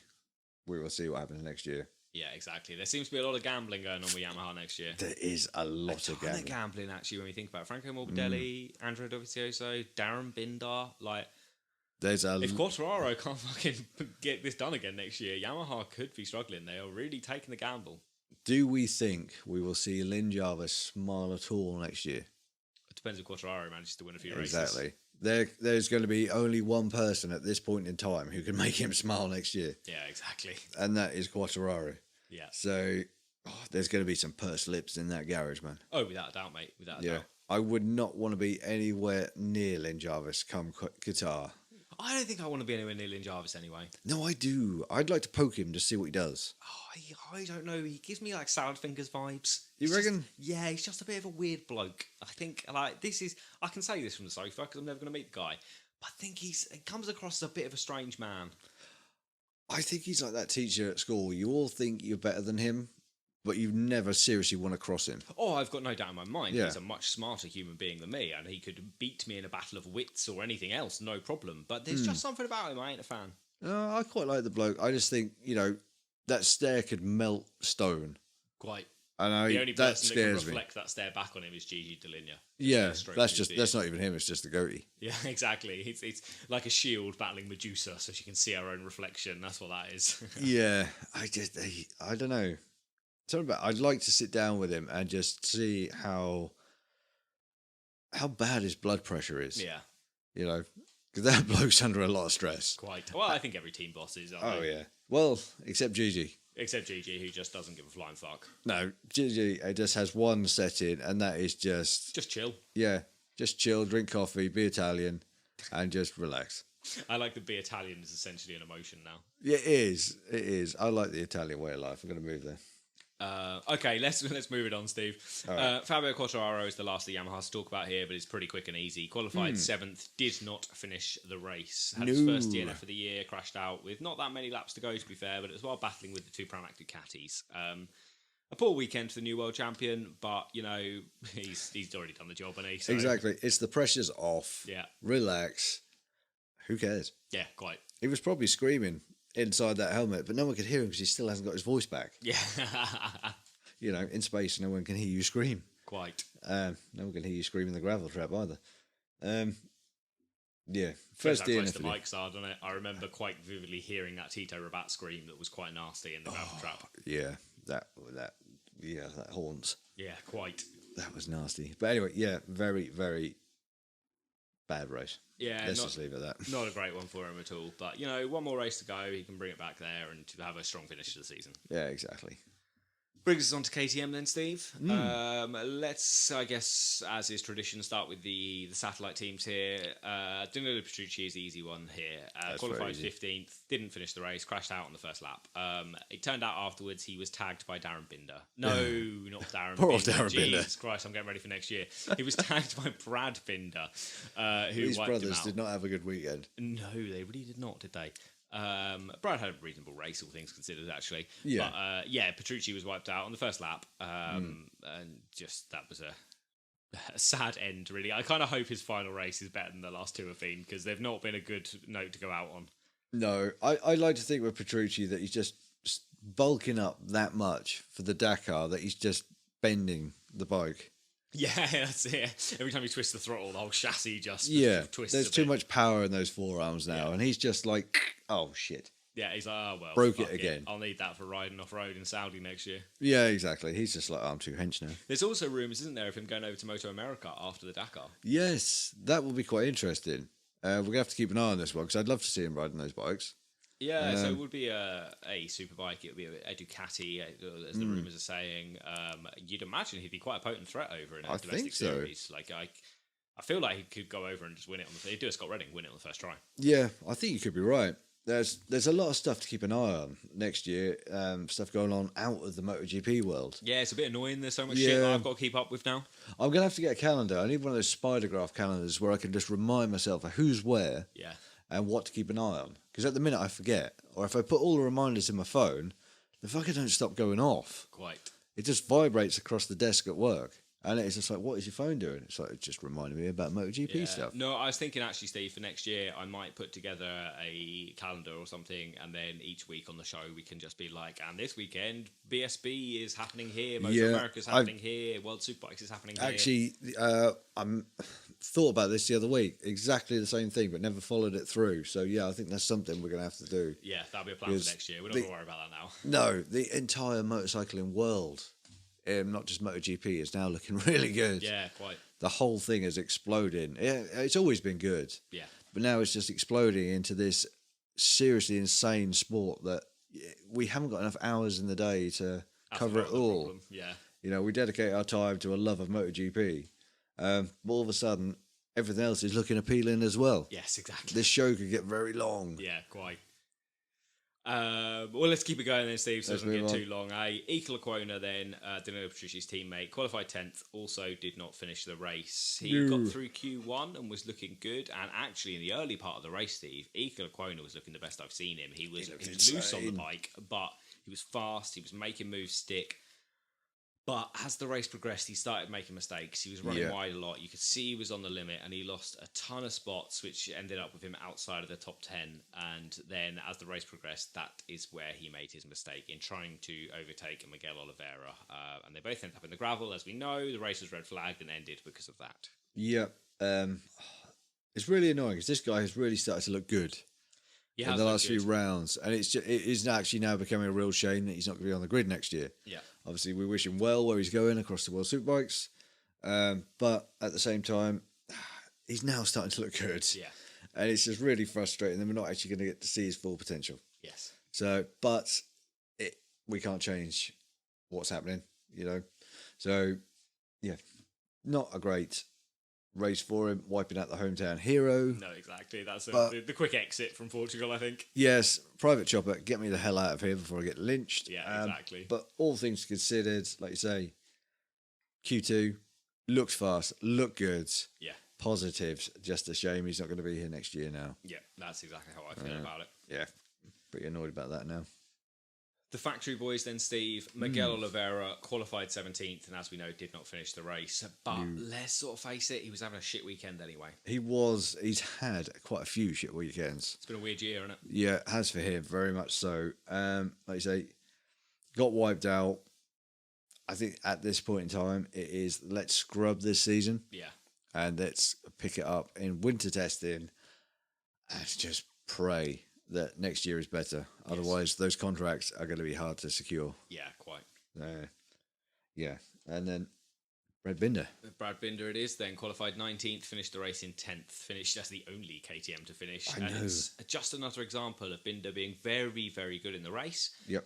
we will see what happens next year. Yeah, exactly. There seems to be a lot of gambling going on with Yamaha next year. There is a lot of gambling, actually, when we think about it. Franco Morbidelli, Andrea Dovizioso, Darren Binder, like... If Quartararo can't fucking get this done again next year, Yamaha could be struggling. They are really taking the gamble. Do we think we will see Lynn Jarvis smile at all next year? It depends if Quartararo manages to win a few races. Exactly. There's going to be only one person at this point in time who can make him smile next year. Yeah, exactly. And that is Quartararo. Yeah. So there's going to be some pursed lips in that garage, man. Oh, without a doubt, mate. Without a doubt. I would not want to be anywhere near Lynn Jarvis come Qatar. I don't think I want to be anywhere near Lynn Jarvis anyway. No, I do. I'd like to poke him to see what he does. Oh, I don't know. He gives me like salad fingers vibes. You reckon? Yeah, he's just a bit of a weird bloke. I think like this is. I can say this from the sofa because I'm never going to meet the guy. But I think he comes across as a bit of a strange man. I think he's like that teacher at school. You all think you're better than him, but you never seriously want to cross him. Oh, I've got no doubt in my mind. Yeah. He's a much smarter human being than me, and he could beat me in a battle of wits or anything else, no problem. But there's just something about him I ain't a fan. I quite like the bloke. I just think, that stare could melt stone. Quite. And the only person that can reflect that stare back on him is Gigi Dall'Igna. Yeah, that's not even him. It's just the goatee. Yeah, exactly. It's like a shield battling Medusa, so she can see her own reflection. That's what that is. Yeah, I don't know. Something about. I'd like to sit down with him and just see how bad his blood pressure is. Yeah. Because that bloke's under a lot of stress. Quite. Well, I think every team boss is. Oh, yeah. Well, except Gigi. Except Gigi, who just doesn't give a flying fuck. No, Gigi just has one setting, and that is just chill. Yeah, just chill, drink coffee, be Italian, and just relax. I like that be Italian is essentially an emotion now. Yeah, it is. It is. I like the Italian way of life. I'm going to move there. Okay, let's move it on, Steve. Right. Fabio Quartararo is the last of the Yamahas to talk about here, but it's pretty quick and easy. Qualified 7th, did not finish the race. Had his first DNF of the year, crashed out with not that many laps to go, to be fair, but it was while battling with the two Pramac Ducatis. A poor weekend for the new world champion, but, you know, he's already done the job, hasn't he? So, Exactly. It's the pressure's off. Yeah. Relax. Who cares? Yeah, quite. He was probably screaming inside that helmet, but no one could hear him because he still hasn't got his voice back. Yeah. You know, in space, no one can hear you scream. Quite. No one can hear you scream in the gravel trap either. Yeah. First First how close DNF. the mics are, doesn't it? I remember quite vividly hearing that Tito Rabat scream that was quite nasty in the gravel trap. Yeah. That haunts. Yeah, quite. That was nasty. But anyway, yeah, very, very bad race. Yeah, Let's just leave it at that. Not a great one for him at all. But, you know, one more race to go. He can bring it back there and to have a strong finish to the season. Yeah, exactly. Brings us on to KTM then, Steve. Let's, I guess, as is tradition, start with the satellite teams here. Danilo Petrucci is the easy one here. Qualified 15th, didn't finish the race, crashed out on the first lap. It turned out afterwards he was tagged by Darren Binder. No, not Darren Poor Binder. Darren Binder. Jesus Christ, I'm getting ready for next year. He was tagged by Brad Binder, who These wiped him brothers out. did not have a good weekend. No, they really did not, did they? Brad had a reasonable race, all things considered, actually. Yeah. But, Petrucci was wiped out on the first lap. And just, that was a sad end, really. I kind of hope his final race is better than the last two have been, because they've not been a good note to go out on. No, I like to think with Petrucci that he's just bulking up that much for the Dakar that he's just bending the bike. Yeah, that's it. Every time you twist the throttle, the whole chassis just twists. There's too much power in those forearms now, and he's just like, oh shit. Yeah, he's like, oh well, broke it again. I'll need that for riding off road in Saudi next year. Yeah, exactly. He's just like, oh, I'm too hench now. There's also rumours, isn't there, of him going over to Moto America after the Dakar? Yes, that will be quite interesting. We're gonna have to keep an eye on this one because I'd love to see him riding those bikes. Yeah, so it would be a superbike. It would be a Ducati, as the rumours are saying. You'd imagine he'd be quite a potent threat over in a domestic series. Like I feel like he could go over and just win it on the. He'd do a Scott Redding, win it on the first try. Yeah, I think you could be right. There's a lot of stuff to keep an eye on next year. Stuff going on out of the MotoGP world. Yeah, it's a bit annoying. There's so much shit that I've got to keep up with now. I'm gonna have to get a calendar. I need one of those spider graph calendars where I can just remind myself of who's where. Yeah. And what to keep an eye on. Because at the minute I forget. Or if I put all the reminders in my phone, the fucker don't stop going off. Quite. It just vibrates across the desk at work. And it's just like, what is your phone doing? It's like, it just reminded me about MotoGP stuff. No, I was thinking actually, Steve, for next year, I might put together a calendar or something, and then each week on the show, we can just be like, and this weekend, BSB is happening here, Moto America is happening here, World Superbikes is happening here. Actually, I'm thought about this the other week, exactly the same thing, but never followed it through. So, yeah, I think that's something we're going to have to do. Yeah, that'll be a plan for next year. We're not going to worry about that now. No, the entire motorcycling world, not just MotoGP, is now looking really good. Yeah, quite. The whole thing is exploding. It's always been good. Yeah. But now it's just exploding into this seriously insane sport that we haven't got enough hours in the day to cover it all. Problem. Yeah. You know, we dedicate our time to a love of MotoGP. But all of a sudden, everything else is looking appealing as well. Yes, exactly. This show could get very long. Yeah, quite. Well, let's keep it going then, Steve, so it doesn't get too long. Iker Lecuona then, Danilo Petrucci's teammate, qualified 10th, also did not finish the race. He got through Q1 and was looking good, and actually in the early part of the race, Steve, Iker Lecuona was looking the best I've seen him. He was loose on the bike, but he was fast, he was making moves stick. But as the race progressed, he started making mistakes. He was running wide a lot. You could see he was on the limit, and he lost a ton of spots, which ended up with him outside of the top 10. And then as the race progressed, that is where he made his mistake in trying to overtake Miguel Oliveira. And they both ended up in the gravel. As we know, the race was red flagged and ended because of that. Yeah. It's really annoying because this guy has really started to look good. In the last few rounds, and it is actually now becoming a real shame that he's not going to be on the grid next year. Yeah, obviously we wish him well where he's going across the World Superbikes, but at the same time, he's now starting to look good. Yeah, And it's just really frustrating that we're not actually going to get to see his full potential. Yes. So, but we can't change what's happening, So, yeah, not a great race for him, wiping out the hometown hero. No, exactly. That's the quick exit from Portugal, I think. Yes, private chopper, get me the hell out of here before I get lynched. Yeah, exactly. But all things considered, like you say, Q2 looked fast, looked good. Yeah. Positives. Just a shame he's not going to be here next year now. Yeah, that's exactly how I feel about it. Yeah, pretty annoyed about that now. The factory boys then, Steve. Miguel Oliveira qualified 17th and, as we know, did not finish the race. But let's sort of face it, he was having a shit weekend anyway. He's had quite a few shit weekends. It's been a weird year, hasn't it? Yeah, it has for him, very much so. Like you say, got wiped out. I think at this point in time, it is let's scrub this season. Yeah. And let's pick it up in winter testing and just pray that next year is better. Yes. Otherwise, those contracts are going to be hard to secure. Yeah, quite. Yeah. And then Brad Binder. Brad Binder it is then. Qualified 19th, finished the race in 10th. Finished as the only KTM to finish. I know. And it's just another example of Binder being very, very good in the race. Yep.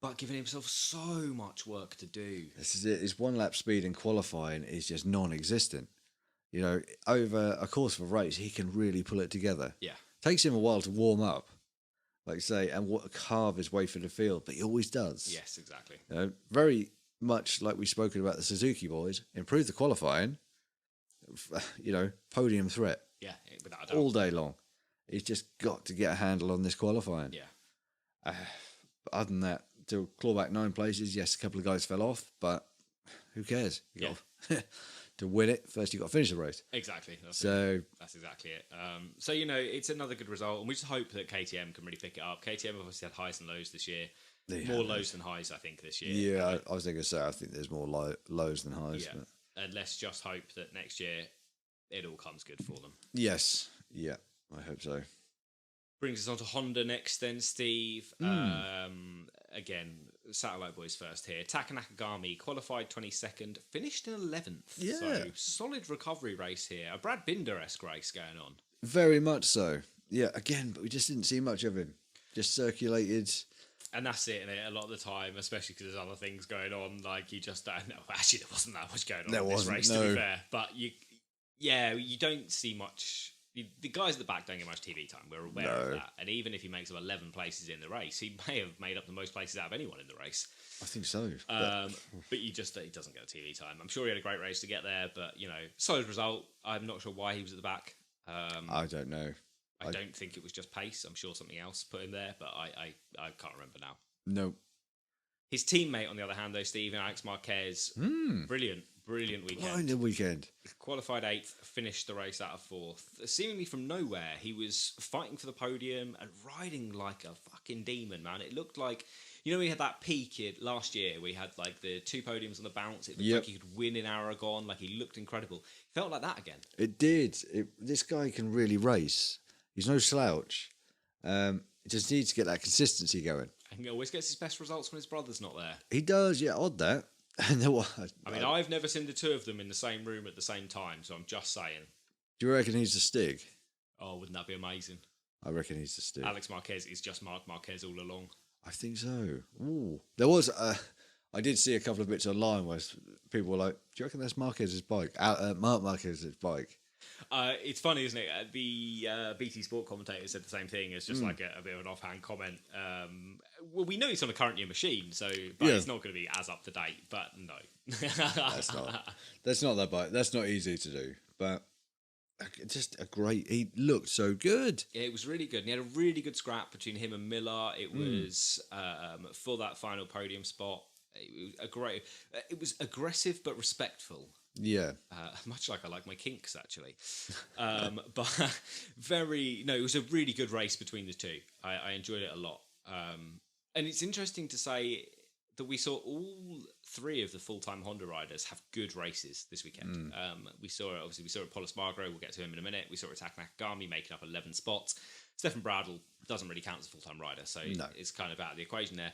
But giving himself so much work to do. This is it. His one lap speed in qualifying is just non-existent. Over a course of a race, he can really pull it together. Yeah. Takes him a while to warm up, like you say, and carve his way through the field, but he always does. Yes, exactly. Very much like we've spoken about the Suzuki boys, improve the qualifying, podium threat. Yeah, without a doubt. All day long. He's just got to get a handle on this qualifying. Yeah. But other than that, to claw back 9 places, yes, a couple of guys fell off, but who cares? To win it, first you've got to finish the race. Exactly. That's exactly it. So, it's another good result, and we just hope that KTM can really pick it up. KTM obviously had highs and lows this year. More lows than highs, I think, this year. Yeah, I was going to say, I think there's more lows than highs. Yeah. But... And let's just hope that next year it all comes good for them. Yes. Yeah, I hope so. Brings us on to Honda next then, Steve. Again, Satellite Boys first here. Taka Nakagami qualified 22nd, finished in 11th. Yeah. So solid recovery race here. A Brad Binder-esque race going on. Very much so. Yeah, again, but we just didn't see much of him. Just circulated. And that's it, innit? A lot of the time, especially because there's other things going on, like you just don't know. Actually, there wasn't that much going on in this race, to be fair. But you don't see much. The guys at the back don't get much TV time. We're aware of that. And even if he makes up 11 places in the race, he may have made up the most places out of anyone in the race. I think so. But he doesn't get TV time. I'm sure he had a great race to get there, but, solid result. I'm not sure why he was at the back. I don't know. I don't think it was just pace. I'm sure something else put him there, but I can't remember now. No. His teammate, on the other hand, though, Stephen, Alex Marquez, brilliant weekend. Blinding weekend. Qualified 8th, finished the race out of 4th. Seemingly from nowhere, he was fighting for the podium and riding like a fucking demon, man. It looked like, we had that peak last year. We had like the 2 podiums on the bounce. It looked like he could win in Aragon. Like he looked incredible. Felt like that again. It did. This guy can really race. He's no slouch. He just needs to get that consistency going. And he always gets his best results when his brother's not there. He does, yeah, odd that. I've never seen the 2 of them in the same room at the same time, so I'm just saying. Do you reckon he's a Stig? Oh, wouldn't that be amazing? I reckon he's a Stig. Alex Marquez is just Marc Marquez all along. I think so. Ooh. There was... I did see a couple of bits online where people were like, do you reckon that's Marquez's bike? Marc Marquez's bike. It's funny, isn't it? The BT Sport commentator said the same thing. It's just like a bit of an offhand comment. Well, we know it's on a current year machine, but it's not going to be as up to date. But no, that's not. That's not that bike. That's not easy to do. But just a great. He looked so good. Yeah, it was really good. And he had a really good scrap between him and Miller. It was for that final podium spot. It was aggressive but respectful. Yeah. Much like I like my kinks, actually. But it was a really good race between the 2. I enjoyed it a lot. And it's interesting to say that we saw all 3 of the full-time Honda riders have good races this weekend. We saw it at Polis Magro. We'll get to him in a minute. We saw it at Taka Nakagami making up 11 spots. Stefan Bradl doesn't really count as a full-time rider, so it's kind of out of the equation there.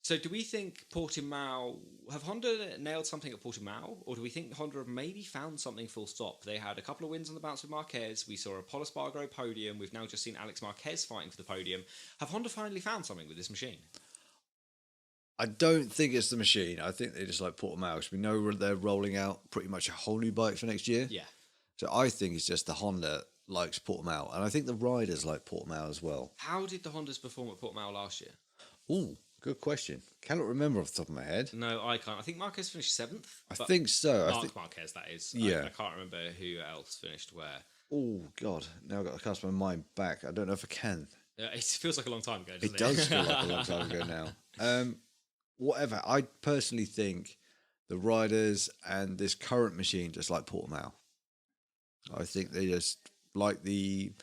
So do we think Portimao... Have Honda nailed something at Portimao? Or do we think Honda have maybe found something full stop? They had a couple of wins on the bounce with Marquez. We saw a Pol Espargaro podium. We've now just seen Alex Marquez fighting for the podium. Have Honda finally found something with this machine? I don't think it's the machine. I think they just like Portimao. Because we know they're rolling out pretty much a whole new bike for next year. Yeah. So I think it's just the Honda likes Portimao. And I think the riders like Portimao as well. How did the Hondas perform at Portimao last year? Ooh, good question. Cannot remember off the top of my head. No, I can't. I think Marquez finished 7th. I think so. Marc Marquez, that is. Yeah. I can't remember who else finished where. Oh, God. Now I've got to cast my mind back. I don't know if I can. It feels like a long time ago, doesn't It does feel like a long time ago now. Whatever. I personally think the riders and this current machine just like Portimao. I think they just like the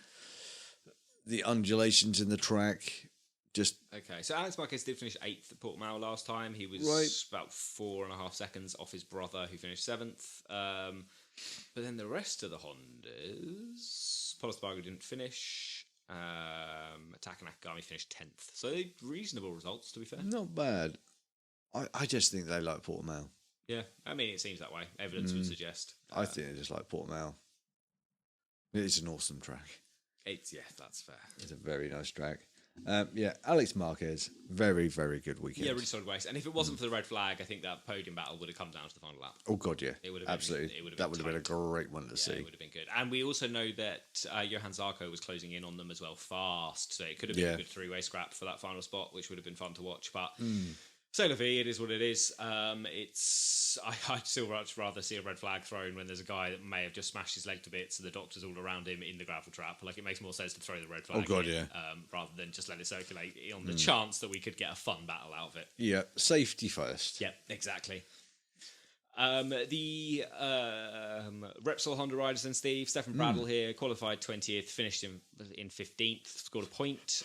undulations in the track. Just okay, so Alex Marquez did finish 8th at Portimao last time. He was about 4.5 seconds off his brother, who finished 7th. But then the rest of the Hondas, Pol Espargaro didn't finish. Taka Nakagami finished 10th. So reasonable results, to be fair. Not bad. I just think they like Portimao. Yeah, I mean, it seems that way. Evidence would suggest. I think they just like Portimao. It's an awesome track. Yeah, that's fair. It's a very nice track. Alex Marquez, very, very good weekend. Yeah, really solid race. And if it wasn't for the red flag, I think that podium battle would have come down to the final lap. Oh, God, yeah. It would have absolutely. That would have been a great one to see. It would have been good. And we also know that Johan Zarco was closing in on them as well fast. So it could have been a good three-way scrap for that final spot, which would have been fun to watch. But c'est la vie, it is what it is. I'd still much rather see a red flag thrown when there's a guy that may have just smashed his leg to bits and the doctors all around him in the gravel trap. Like, it makes more sense to throw the red flag rather than just let it circulate on the chance that we could get a fun battle out of it. Yeah, safety first. Yeah, exactly. The Repsol Honda riders then, Steve. Stefan Bradl here, qualified 20th, finished in 15th, scored a point.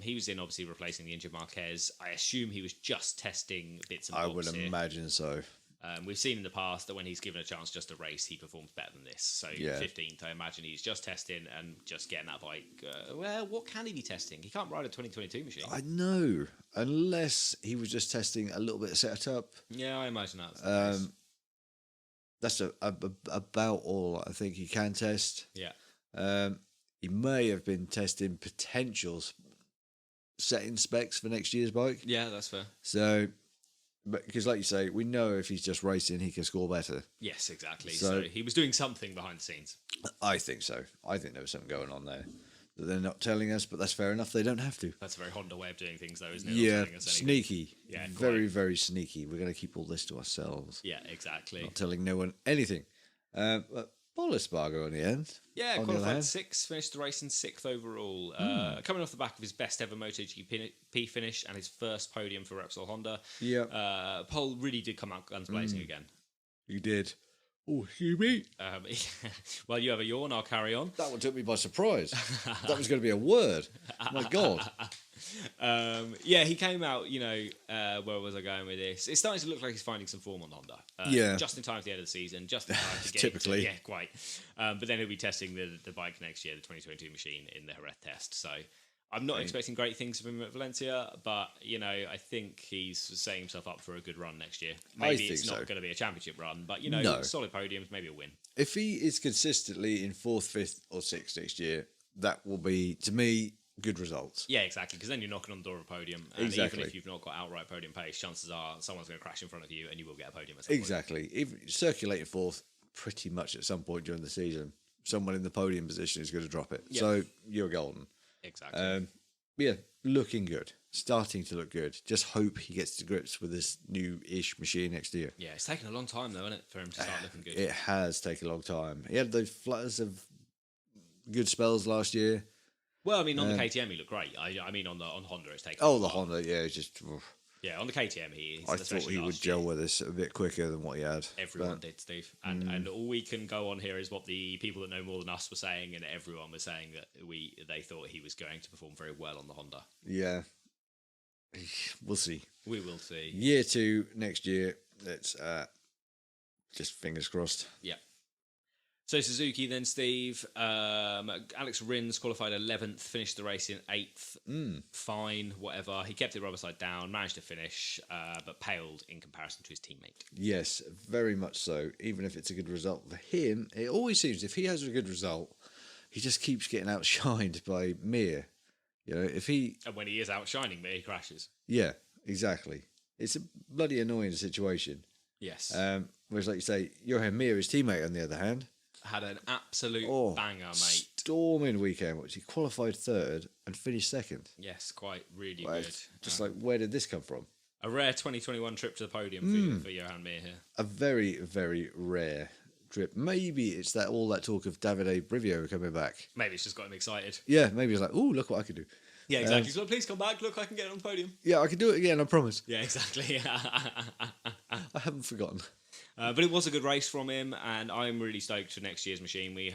He was in, obviously, replacing the injured Marquez. I assume he was just testing bits and bobs. I would imagine so. We've seen in the past that when he's given a chance just to race, he performs better than this. So 15th, I imagine he's just testing and just getting that bike. Well, what can he be testing? He can't ride a 2022 machine. I know, unless he was just testing a little bit of setup. Yeah, I imagine that's that's about all I think he can test. Yeah. He may have been testing potential setting specs for next year's bike. Yeah, that's fair. So, because like you say, we know if he's just racing, he can score better. Yes, exactly. So he was doing something behind the scenes. I think so. I think there was something going on there that they're not telling us, but that's fair enough. They don't have to. That's a very Honda way of doing things, though, isn't it? Yeah, sneaky. Yeah, very, very sneaky. We're going to keep all this to ourselves. Yeah, exactly. Not telling no one anything. But Pol Espargaro in the end. Yeah, qualified 6th, finished the race in 6th overall. Coming off the back of his best ever MotoGP finish and his first podium for Repsol Honda. Yeah. Pol really did come out guns blazing again. He did. Oh, excuse me. Well, you have a yawn, I'll carry on. That one took me by surprise. That was going to be a word. My God. He came out, where was I going with this? It's starting to look like he's finding some form on Honda. Just in time for the end of the season, just in time to get typically. Yeah, quite. But then he'll be testing the bike next year, the 2022 machine, in the Jerez test. So I'm not expecting great things from him at Valencia, but, I think he's setting himself up for a good run next year. Maybe it's not going to be a championship run, but, solid podiums, maybe a win. If he is consistently in 4th, 5th or 6th next year, that will be, to me, good results. Yeah, exactly, because then you're knocking on the door of a podium. And even if you've not got outright podium pace, chances are someone's going to crash in front of you and you will get a podium at some point. Exactly. Even circulating 4th, pretty much at some point during the season, someone in the podium position is going to drop it. Yeah. So you're golden. Exactly. Looking good. Starting to look good. Just hope he gets to grips with this new-ish machine next year. Yeah, it's taken a long time, though, hasn't it, for him to start looking good? It has taken a long time. He had those flutters of good spells last year. Well, I mean, on the KTM, he looked great. I mean, on Honda, it's taken. Oh, the Honda, yeah, it's just. Yeah, on the KTM, I thought he would gel with us a bit quicker than what he had. Everyone did, Steve. And all we can go on here is what the people that know more than us were saying, and everyone was saying that they thought he was going to perform very well on the Honda. Yeah. We'll see. We will see. Year 2 next year. Let's just fingers crossed. Yeah. So Suzuki then, Steve. Alex Rins qualified 11th, finished the race in 8th. Fine, whatever. He kept it rubber side down, managed to finish, but paled in comparison to his teammate. Yes, very much so. Even if it's a good result for him, it always seems if he has a good result, he just keeps getting outshined by Mir. You know, if he... And when he is outshining me, he crashes. Yeah, exactly. It's a bloody annoying situation. Yes. Whereas, like you say, Johan Mir, his teammate, on the other hand... Had an absolute banger, mate. Storming weekend, which he qualified 3rd and finished 2nd. Yes, quite really good. Just like, where did this come from? A rare 2021 trip to the podium for Johan Mir here. A very, very rare trip. Maybe it's all that talk of Davide Brivio coming back. Maybe it's just got him excited. Yeah, maybe he's like, oh, look what I can do. Yeah, exactly. So please come back. Look, I can get on the podium. Yeah, I can do it again, I promise. Yeah, exactly. I haven't forgotten. But it was a good race from him, and I'm really stoked for next year's machine. We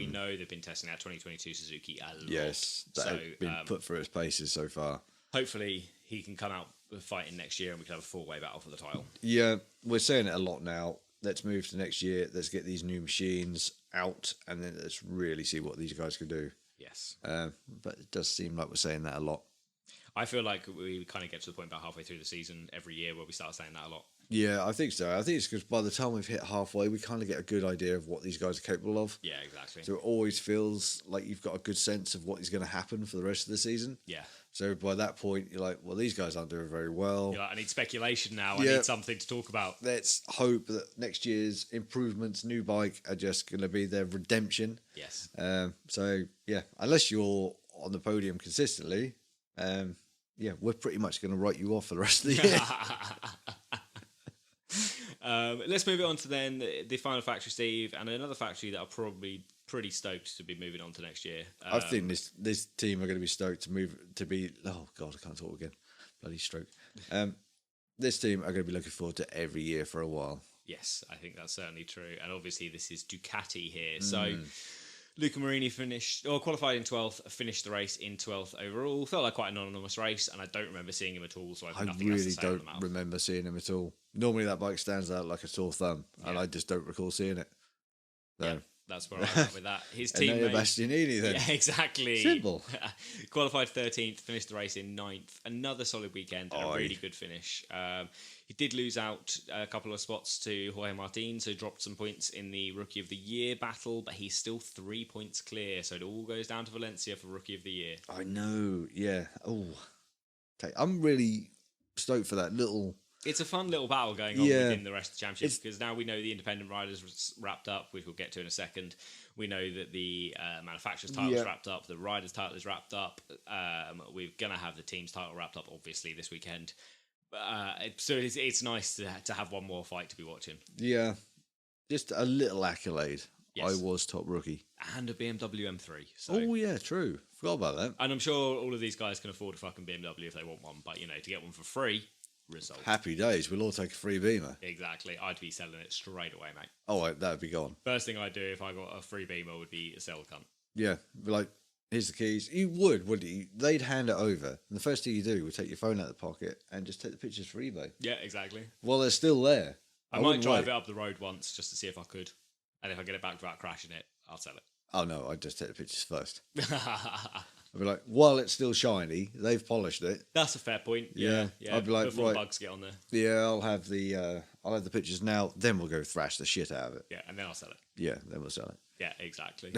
know they've been testing out 2022 Suzuki a lot. Yes, that has been put through its paces so far. Hopefully, he can come out fighting next year, and we can have a four-way battle for the title. Yeah, we're saying it a lot now. Let's move to next year. Let's get these new machines out, and then let's really see what these guys can do. Yes. But it does seem like we're saying that a lot. I feel like we kind of get to the point about halfway through the season every year where we start saying that a lot. Yeah, I think so. I think it's because by the time we've hit halfway, we kind of get a good idea of what these guys are capable of. Yeah, exactly. So it always feels like you've got a good sense of what is going to happen for the rest of the season. Yeah. So by that point, you're like, well, these guys aren't doing very well. You're like, I need speculation now. Yeah. I need something to talk about. Let's hope that next year's improvements, new bike, are just going to be their redemption. Yes. So, yeah, unless you're on the podium consistently, yeah, we're pretty much going to write you off for the rest of the year. Let's move it on to then the final factory, Steve, and another factory that are probably pretty stoked to be moving on to next year. I think this team are going to be stoked to move to be. Oh God, I can't talk again. Bloody stroke. This team are going to be looking forward to every year for a while. Yes, I think that's certainly true, and obviously this is Ducati here. So Luca Marini qualified in 12th, finished the race in 12th overall. Felt like quite an anonymous race, and I don't remember seeing him at all, so I have nothing else to say. I really don't remember seeing him at all. Normally that bike stands out like a sore thumb, and I just don't recall seeing it. So. Yeah, that's where I'm at with that. His teammate Bastianini then. Yeah, exactly. Simple. Qualified 13th, finished the race in 9th. Another solid weekend and a really good finish. He did lose out a couple of spots to Jorge Martin, so dropped some points in the Rookie of the Year battle, but he's still 3 points clear, so it all goes down to Valencia for Rookie of the Year. I know, yeah. Oh, okay. I'm really stoked for that little... It's a fun little battle going on within the rest of the championship because now we know the independent riders wrapped up, which we'll get to in a second. We know that the manufacturer's title is wrapped up, the rider's title is wrapped up. We're going to have the team's title wrapped up, obviously, this weekend. So it's nice to have one more fight to be watching. Yeah, just a little accolade. Yes. I was top rookie. And a BMW M3. So. Oh, yeah, true. Forgot about that. And I'm sure all of these guys can afford a fucking BMW if they want one. But, to get one for free... Result. Happy days. We'll all take a free Beamer. Exactly. I'd be selling it straight away, mate. Oh, that would be gone. First thing I'd do if I got a free Beamer would be a sell cunt. Yeah. Be like, here's the keys. You would, wouldn't you? They'd hand it over. And the first thing you do would take your phone out of the pocket and just take the pictures for eBay. Yeah, exactly. Well, they're still there. I might drive it up the road once just to see if I could. And if I get it back without crashing it, I'll sell it. Oh, no. I'd just take the pictures first. I'd be like, while it's still shiny, they've polished it. That's a fair point. Yeah. I'd be like, before bugs get on there. Yeah, I'll have the pictures now. Then we'll go thrash the shit out of it. Yeah, and then I'll sell it. Yeah, then we'll sell it. Yeah, exactly.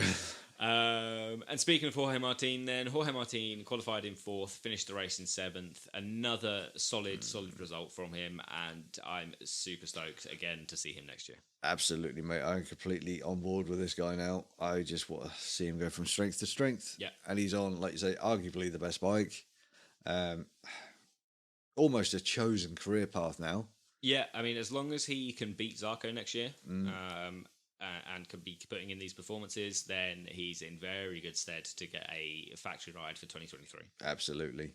And speaking of Jorge Martin, then Jorge Martin qualified in 4th, finished the race in 7th. Another solid result from him, and I'm super stoked again to see him next year. Absolutely, mate. I'm completely on board with this guy now. I just want to see him go from strength to strength. Yeah, and he's on, like you say, arguably the best bike. Almost a chosen career path now. Yeah, I mean, as long as he can beat Zarco next year, and can be putting in these performances, then he's in very good stead to get a factory ride for 2023. Absolutely.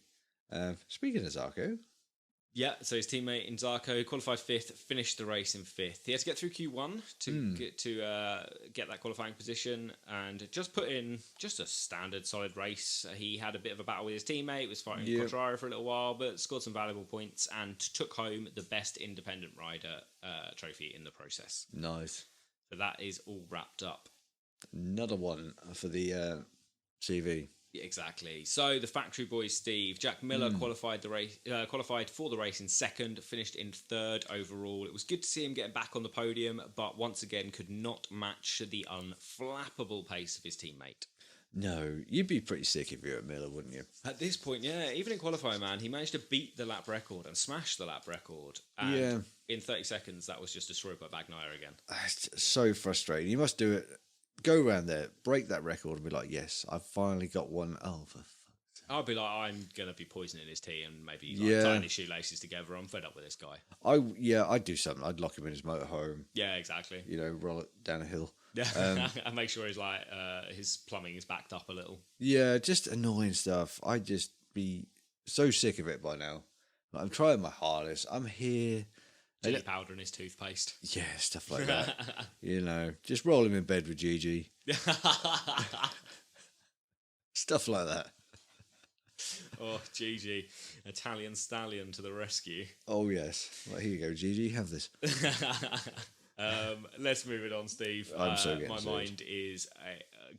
Speaking of Zarco. Yeah, so his teammate in Zarco qualified 5th, finished the race in 5th. He had to get through Q1 to get that qualifying position and just put in just a standard solid race. He had a bit of a battle with his teammate, was fighting Quattraro for a little while, but scored some valuable points and took home the best independent rider trophy in the process. Nice. So that is all wrapped up. Another one for the CV. Yeah, exactly. So the factory boys, Steve, Jack Miller qualified for the race in second, finished in third overall. It was good to see him getting back on the podium, but once again could not match the unflappable pace of his teammate. No, you'd be pretty sick if you were at Miller, wouldn't you? At this point, yeah, even in qualifying, man, he managed to beat the lap record and smash the lap record. And in 30 seconds, that was just destroyed by Bagnaia again. It's so frustrating. You must do it. Go around there, break that record, and be like, "Yes, I've finally got one." Oh, for fuck's sake. I'd be like, I'm gonna be poisoning his tea and maybe tying his shoelaces together. I'm fed up with this guy. I'd do something. I'd lock him in his motorhome. Yeah, exactly. Roll it down a hill. Yeah, and make sure his plumbing is backed up a little. Yeah, just annoying stuff. I'd just be so sick of it by now. Like, I'm trying my hardest. I'm here. Chili powder in his toothpaste. Yeah, stuff like that. Just roll him in bed with Gigi. Stuff like that. Oh, Gigi, Italian stallion to the rescue. Oh, yes. Well, here you go, Gigi. Have this. Let's move it on, Steve. I'm so getting my sued. mind is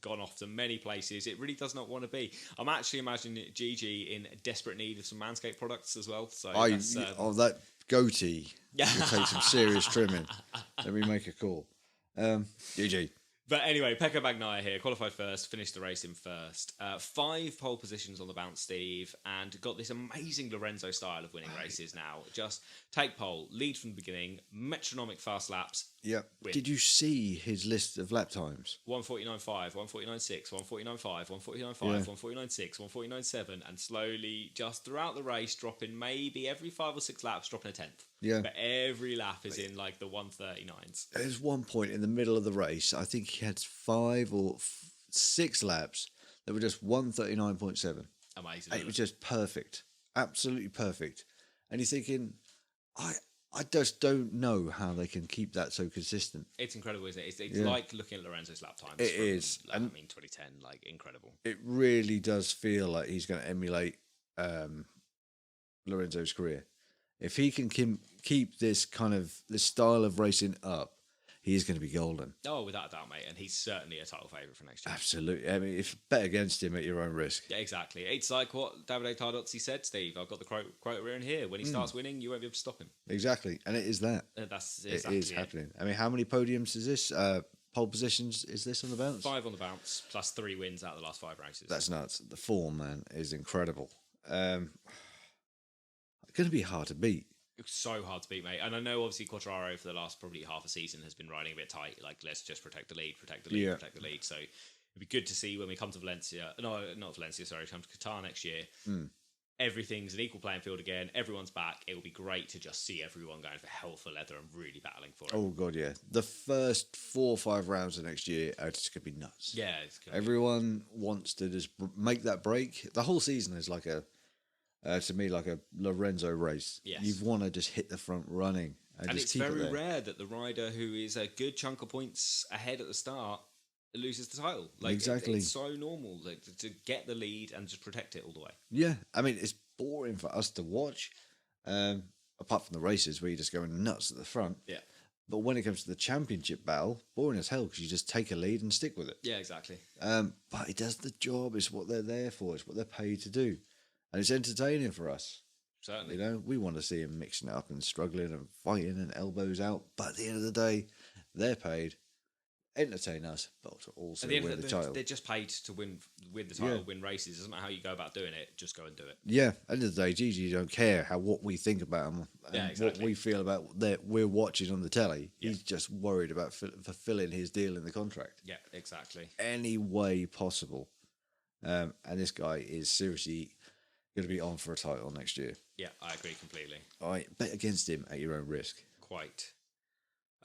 gone off to many places it really does not want to be. I'm actually imagining Gigi in desperate need of some Manscaped products as well. So that goatee will take some serious trimming. Let me make a call. Gigi. But anyway, Pecco Bagnaia here, qualified first, finished the race in first. 5 pole positions on the bounce, Steve, and got this amazing Lorenzo style of winning races now. Just take pole, lead from the beginning, metronomic fast laps. Yeah. Win. Did you see his list of lap times? 149.5, 149.6, 149.5, 149.5, 149.6, 149.7, and slowly, just throughout the race, dropping maybe every 5 or 6 laps, dropping a tenth. Yeah. But every lap is in like the 139s. There's one point in the middle of the race, I think he had 5 or 6 laps that were just 139.7. Amazing. And it was just perfect. Absolutely perfect. And you're thinking, I just don't know how they can keep that so consistent. It's incredible, isn't it? It's like looking at Lorenzo's lap times. It is. And 2010, like incredible. It really does feel like he's going to emulate Lorenzo's career. If he can keep this style of racing up, he's going to be golden. Oh, without a doubt, mate. And he's certainly a title favourite for next year. Absolutely. I mean, if bet against him at your own risk. Yeah, exactly. It's like what Davide Tardozzi said, Steve. I've got the quote in here. When he starts winning, you won't be able to stop him. Exactly. And it is that. That's exactly it is happening. I mean, how many podiums is this? Pole positions is this on the bounce? 5 on the bounce, plus 3 wins out of the last 5 races. That's nuts. The form, man, is incredible. Going to be hard to beat. It's so hard to beat, mate. And I know, obviously, Quartararo for the last probably half a season has been riding a bit tight. Like, let's just protect the lead. So it'd be good to see when we come to Valencia. No, not Valencia, sorry. Come to Qatar next year. Everything's an equal playing field again. Everyone's back. It will be great to just see everyone going for hell for leather and really battling for it. Oh, God, yeah. The first 4 or 5 rounds of next year are just going to be nuts. Yeah. Everyone wants to just make that break. The whole season is like to me, like a Lorenzo race. Yes. You want to just hit the front running. And just it's keep very it there. rare that the rider who is a good chunk of points ahead at the start loses the title. Like, exactly. It's so normal to get the lead and just protect it all the way. Yeah. I mean, it's boring for us to watch, apart from the races where you're just going nuts at the front. Yeah. But when it comes to the championship battle, boring as hell because you just take a lead and stick with it. Yeah, exactly. But it does the job. It's what they're there for. It's what they're paid to do. And it's entertaining for us. Certainly. We want to see them mixing it up and struggling and fighting and elbows out. But at the end of the day, they're paid, entertain us, but to also win the title. They're just paid to win the title, win races. It doesn't matter how you go about doing it, just go and do it. Yeah, at the end of the day, Gigi don't care what we think about them and what we feel about that we're watching on the telly. Yeah. He's just worried about fulfilling his deal in the contract. Yeah, exactly. Any way possible. And this guy is seriously going to be on for a title next year. Yeah, I agree completely. All right, bet against him at your own risk. Quite.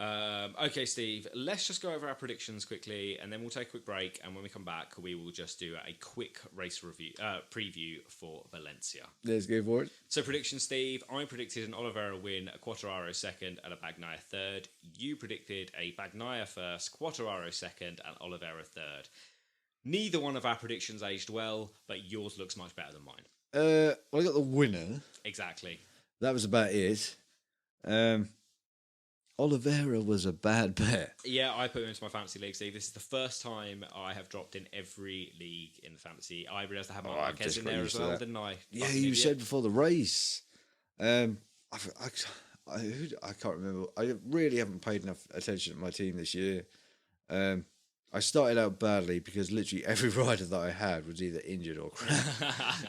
Okay, Steve, let's just go over our predictions quickly, and then we'll take a quick break, and when we come back, we will just do a quick race review preview for Valencia. Let's go for it. So, predictions, Steve. I predicted an Oliveira win, a Quartararo second, and a Bagnaia third. You predicted a Bagnaia first, Quartararo second, and Oliveira third. Neither one of our predictions aged well, but yours looks much better than mine. Well, I got the winner. Exactly. That was about it. Oliveira was a bad bet. Yeah, I put him into my fantasy league, Steve. This is the first time I have dropped in every league in the fantasy. I realised I had Marc Marquez in there as well, didn't I? Yeah, you said before the race. I can't remember. I really haven't paid enough attention to my team this year. I started out badly because literally every rider that I had was either injured or crap.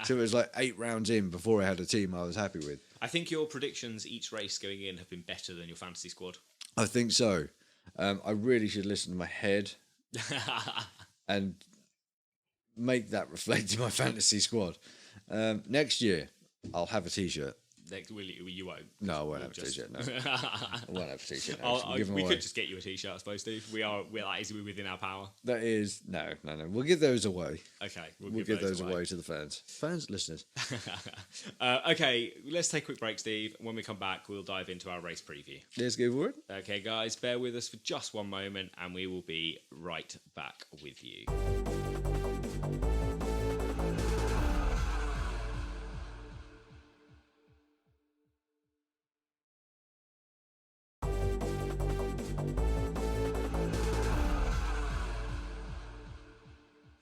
So it was like 8 rounds in before I had a team I was happy with. I think your predictions each race going in have been better than your fantasy squad. I think so. I really should listen to my head and make that reflect in my fantasy squad. Next year, I'll have a T-shirt. You won't. No, I won't have a T-shirt. No, I won't have a T-shirt. We could just get you a T-shirt, I suppose, Steve. We're that easily within our power. That is no. We'll give those away. Okay, we'll give those away to the fans, listeners. Okay, let's take a quick break, Steve. When we come back, we'll dive into our race preview. Let's go for it. Okay, guys, bear with us for just one moment, and we will be right back with you.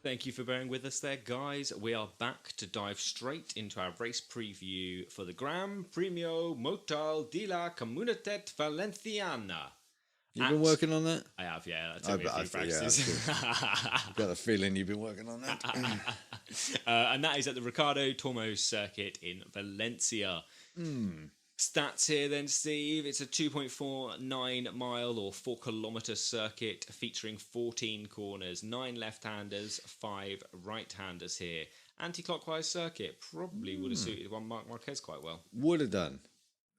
Thank you for bearing with us there, guys. We are back to dive straight into our race preview for the Gran Premio Moto de la Comunitat Valenciana. You've been working on that? I have, yeah. That took me a few practices. I've got a feeling you've been working on that. And that is at the Ricardo Tormos circuit in Valencia. Stats here then, Steve. It's a 2.49 mile or 4 kilometre circuit featuring 14 corners, 9 left-handers, 5 right-handers here. Anti-clockwise circuit probably would have suited one Marc Marquez quite well. Would have done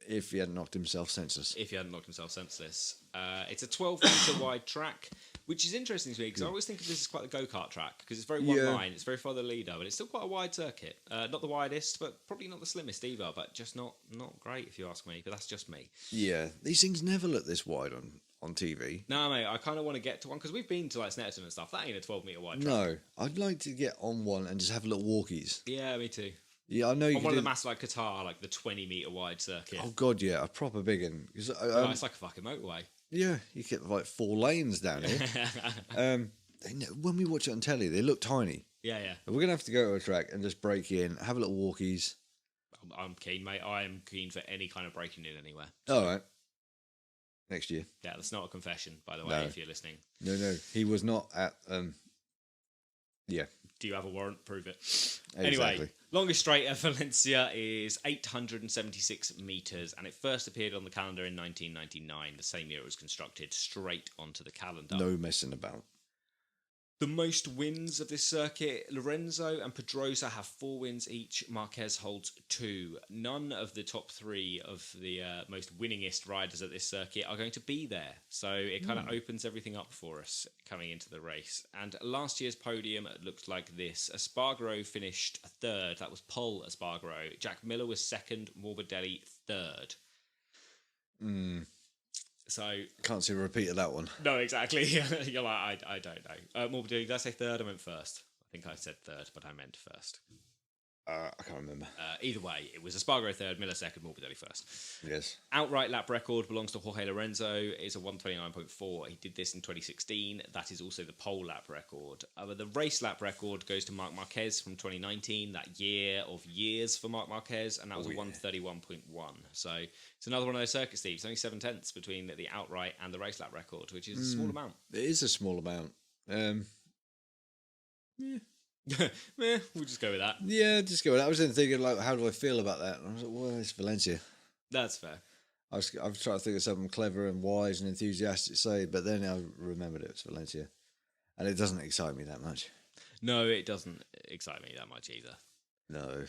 if he hadn't knocked himself senseless. It's a 12-metre wide track, which is interesting to me because I always think of this as quite a go-kart track because it's very one line, it's very far the leader, but it's still quite a wide circuit. Not the widest, but probably not the slimmest either, but just not great if you ask me, but that's just me. Yeah, these things never look this wide on TV. No, mate, I kind of want to get to one because we've been to like Snetterton and stuff. That ain't a 12-metre wide track. No, I'd like to get on one and just have little walkies. Yeah, me too. Yeah, I know you on one of the massive like Qatar, like the 20-metre wide circuit. Oh god, yeah, a proper big one. It's like a fucking motorway. Yeah, you get like 4 lanes down here. When we watch it on telly, they look tiny. Yeah. We're gonna have to go to a track and just break in, have a little walkies. I'm keen, mate. I am keen for any kind of breaking in anywhere. All right. Next year. Yeah, that's not a confession, by the way, if you're listening. No. He was not at yeah. Do you have a warrant? Prove it. Exactly. Anyway, longest straight at Valencia is 876 metres, and it first appeared on the calendar in 1999, the same year it was constructed, straight onto the calendar. No messing about. The most wins of this circuit, Lorenzo and Pedrosa have 4 wins each. Marquez holds 2. None of the top 3 of the most winningest riders at this circuit are going to be there. So it kind of opens everything up for us coming into the race. And last year's podium looked like this. Espargaro finished 3rd. That was Pol Espargaro. Jack Miller was 2nd. Morbidelli 3rd. So can't see a repeat of that one. No, exactly. You're like, I don't know. Morbidelli, did I say 3rd? I meant 1st. I think I said 3rd, but I meant 1st. I can't remember. Either way, it was Espargaro 3rd, Miller 2nd, Morbidelli 1st. Yes. Outright lap record belongs to Jorge Lorenzo. It's a 129.4. He did this in 2016. That is also the pole lap record. The race lap record goes to Marc Marquez from 2019, that year of years for Marc Marquez, and that was a 131.1. So it's another one of those circuits, Steve. It's only 7/10 between the outright and the race lap record, which is a small amount. It is a small amount. Yeah. We'll just go with that. Yeah, just go with that. I was then thinking, like, how do I feel about that? And I was like, well, it's Valencia. That's fair. I was trying to think of something clever and wise and enthusiastic to say, but then I remembered it was Valencia. And it doesn't excite me that much. No, it doesn't excite me that much either. No.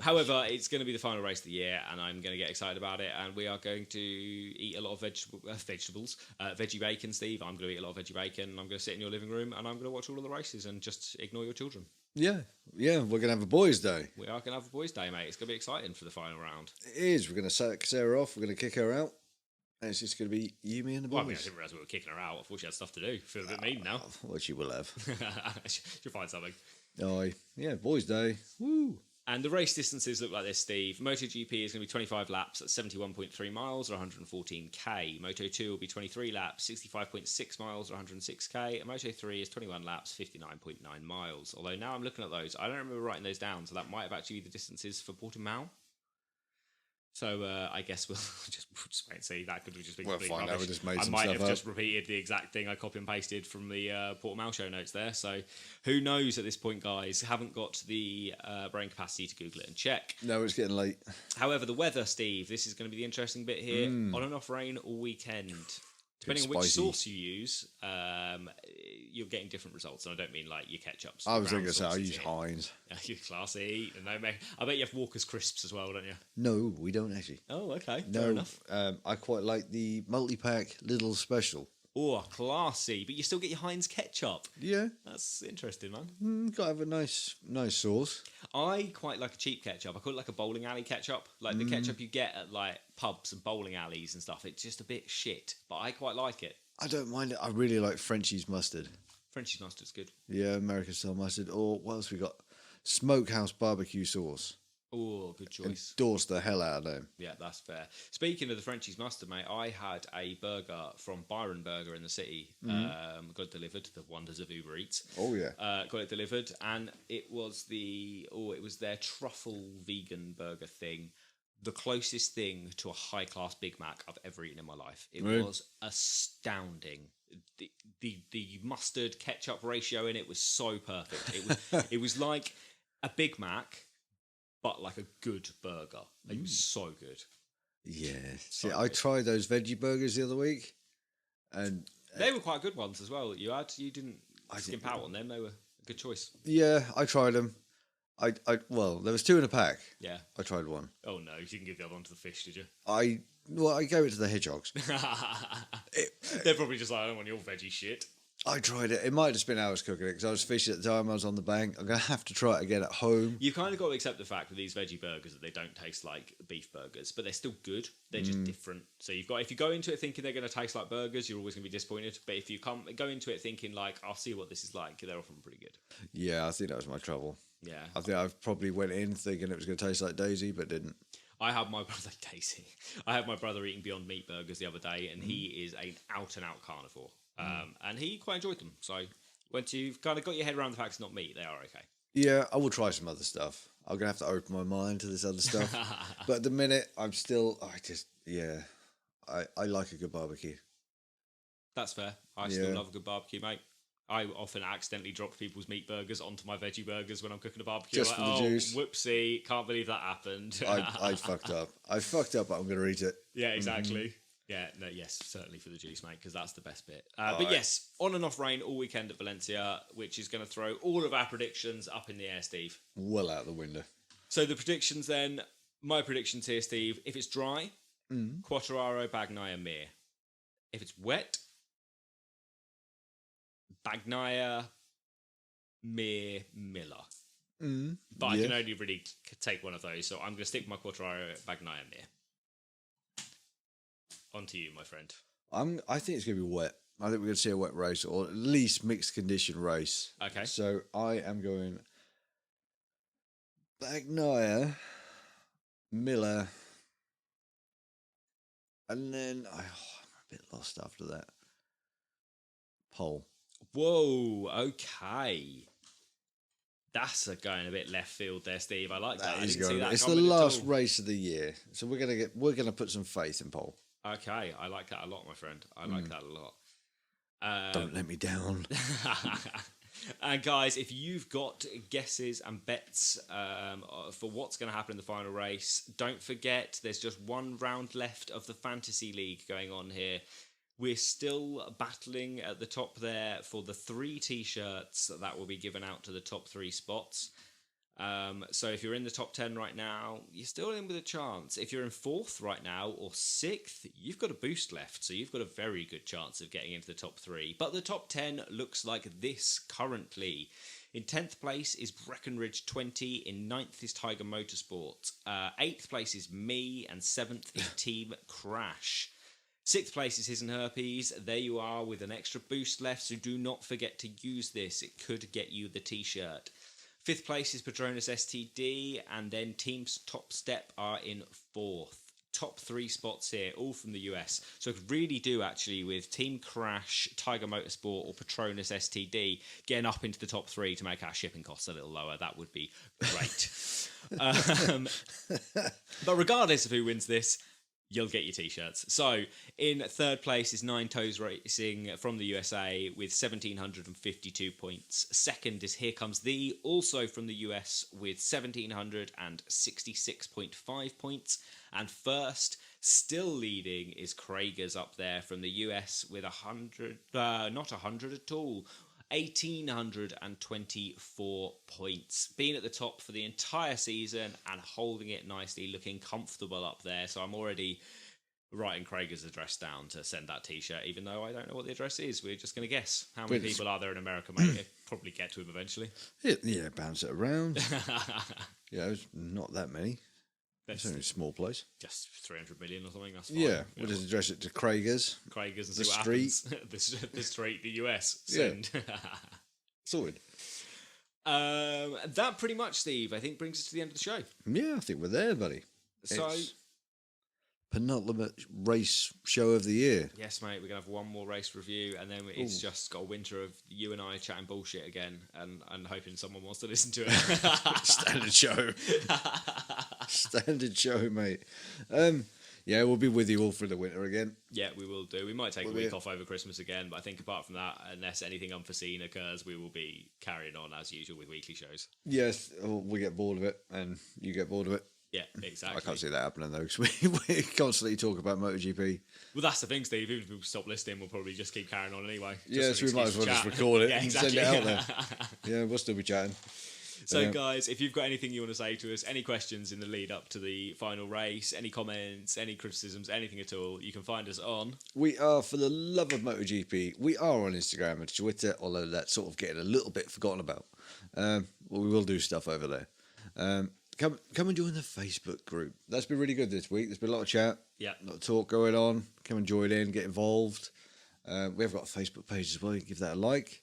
However, it's going to be the final race of the year, and I'm going to get excited about it. And we are going to eat a lot of vegetables, veggie bacon, Steve. I'm going to eat a lot of veggie bacon. I'm going to sit in your living room, and I'm going to watch all of the races and just ignore your children. Yeah, we're going to have a boys' day. We are going to have a boys' day, mate. It's going to be exciting for the final round. It is. We're going to sack Sarah off. We're going to kick her out. And it's just going to be you, me, and the boys. Well, I mean, I didn't realise we were kicking her out. I thought she had stuff to do. I feel a bit mean now. Well, she will have. She'll find something. Oh, yeah, boys' day. Woo. And the race distances look like this, Steve. MotoGP is going to be 25 laps at 71.3 miles or 114k. Moto2 will be 23 laps, 65.6 miles or 106k. And Moto3 is 21 laps, 59.9 miles. Although now I'm looking at those, I don't remember writing those down, so that might have actually be the distances for Portimao. So I guess we'll just wait and see. That could have just been complete find out. rubbish. We just made I some might stuff have up. just repeated the exact thing I copy and pasted from the Portimao show notes there. So who knows at this point, guys? Haven't got the brain capacity to Google it and check. No, it's getting late. However, the weather, Steve, this is going to be the interesting bit here. On and off rain all weekend. Depending on which sauce you use, you're getting different results. And I don't mean like your ketchups. I was going to say, I use Heinz. You're classy. No, mate. I bet you have Walker's crisps as well, don't you? No, we don't actually. Oh, okay. No, Fair enough. I quite like the multi-pack little special. Oh, classy. But you still get your Heinz ketchup. Yeah. That's interesting, man. Got to have a nice sauce. I quite like a cheap ketchup. I call it like a bowling alley ketchup. Like the ketchup you get at like pubs and bowling alleys and stuff. It's just a bit shit, but I quite like it. I don't mind it. I really like Frenchie's mustard. Frenchie's mustard's good. Yeah, American style mustard. Or what else we got? Smokehouse barbecue sauce. Oh, good choice. Endorse the hell out of them. Yeah, that's fair. Speaking of the Frenchie's mustard, mate, I had a burger from Byron Burger in the city. Got it delivered. The wonders of Uber Eats. Oh yeah. Got it delivered, and it was their truffle vegan burger thing. The closest thing to a high class Big Mac I've ever eaten in my life. It was astounding. The mustard ketchup ratio in it was so perfect. It was like a Big Mac, but like a good burger. It was so good. Yeah. So See, I tried those veggie burgers the other week, and they were quite good ones as well that you had. You didn't skimp out on them. They were a good choice. yeah, I tried them. Well, there was 2 in a pack. Yeah. I tried one. Oh no, you didn't give the other one to the fish, did you? I gave it to the hedgehogs. They're probably just like, I don't want your veggie shit. I tried it. It might have just been hours cooking it because I was fishing at the time. I was on the bank. I'm going to have to try it again at home. You've kind of got to accept the fact with these veggie burgers that they don't taste like beef burgers, but they're still good. They're just different. So if you go into it thinking they're going to taste like burgers, you're always going to be disappointed. But if you go into it thinking like, I'll see what this is like, they're often pretty good. Yeah, I think that was my trouble. Yeah. I think I probably went in thinking it was going to taste like Daisy, but didn't. I had my brother Daisy. I had my brother eating Beyond Meat burgers the other day, and he is an out and out carnivore. And he quite enjoyed them. So once you've kind of got your head around the fact it's not meat, they are okay. Yeah, I will try some other stuff. I'm going to have to open my mind to this other stuff. But at the minute, I like a good barbecue. That's fair. I still love a good barbecue, mate. I often accidentally drop people's meat burgers onto my veggie burgers when I'm cooking a barbecue. Just for the juice. Whoopsie, can't believe that happened. I fucked up. I fucked up, but I'm going to eat it. Yeah, exactly. Yeah, no, yes, certainly for the juice, mate, because that's the best bit. But yes, on and off rain all weekend at Valencia, which is going to throw all of our predictions up in the air, Steve. Well out the window. So the predictions then, my predictions here, Steve, if it's dry, Quartararo, Bagnaia, Mir. If it's wet, Bagnaia, Mir, Miller. But I can only really take one of those, so I'm going to stick with my Quartararo, Bagnaia, Mir. On to you, my friend. I think it's going to be wet. I think we're going to see a wet race, or at least mixed condition race. Okay. So I am going Bagnaia, Miller, and then I'm a bit lost after that. Pole. Whoa, okay. That's going a bit left field there, Steve. I like that. It's the last race of the year, so we're gonna put some faith in Pole. Okay, I like that a lot, my friend. I like that a lot. Don't let me down. And guys, if you've got guesses and bets for what's going to happen in the final race, don't forget there's just one round left of the Fantasy League going on here. We're still battling at the top there for the 3 t-shirts that will be given out to the top 3 spots. So if you're in the top 10 right now, you're still in with a chance. If you're in 4th right now or 6th, you've got a boost left. So you've got a very good chance of getting into the top 3. But the top 10 looks like this currently. In 10th place is Breckenridge 20. In 9th is Tiger Motorsport. 8th place is me. And 7th is Team Crash. 6th place is His and Herpes. There you are with an extra boost left. So do not forget to use this. It could get you the t-shirt. 5th place is Petronas STD, and then Team Top Step are in 4th. Top 3 spots here, all from the US. So it could really do actually with Team Crash, Tiger Motorsport, or Petronas STD getting up into the top 3 to make our shipping costs a little lower. That would be great. But regardless of who wins this, you'll get your t-shirts. So in 3rd place is Nine Toes Racing from the USA with 1,752 points. 2nd is Here Comes Thee, also from the US with 1,766.5 points. And 1st, still leading, is Kragers up there from the US with 100, not 100 at all, 1,824 points. Being at the top for the entire season and holding it nicely, looking comfortable up there. So I'm already writing Kragers' address down to send that t-shirt, even though I don't know what the address is. We're just going to guess. How many people are there in America, mate? We'll probably get to him eventually. Yeah, bounce it around. Yeah, it's not that many. It's only a small place. Just 300 million or something. That's fine. Yeah, we'll just address it to Kragers. And the see what street. happens. the street, the US. Send. Yeah. Sorted. That pretty much, Steve, I think brings us to the end of the show. Yeah, I think we're there, buddy. So, it's penultimate race show of the year. Yes, mate, we're going to have one more race review, and then it's just got a winter of you and I chatting bullshit again, and hoping someone wants to listen to it. Standard show. Standard show, mate. Yeah, we'll be with you all through the winter again. Yeah, we will do. We might take a week off over Christmas again, but I think apart from that, unless anything unforeseen occurs, we will be carrying on as usual with weekly shows. Yes, we get bored of it, and you get bored of it. Yeah, exactly. I can't see that happening, though, because we constantly talk about MotoGP. Well, that's the thing, Steve. Even if people stop listening, we'll probably just keep carrying on anyway. Yeah, so we might as well just record it and send it out there. Yeah, we'll still be chatting. So, guys, if you've got anything you want to say to us, any questions in the lead up to the final race, any comments, any criticisms, anything at all, you can find us on. We are, for the love of MotoGP, we are on Instagram and Twitter, although that's sort of getting a little bit forgotten about. Well, we will do stuff over there. Come and join the Facebook group. That's been really good this week. There's been a lot of chat, a lot of talk going on. Come and join in, get involved. We have got a Facebook page as well. You can give that a like.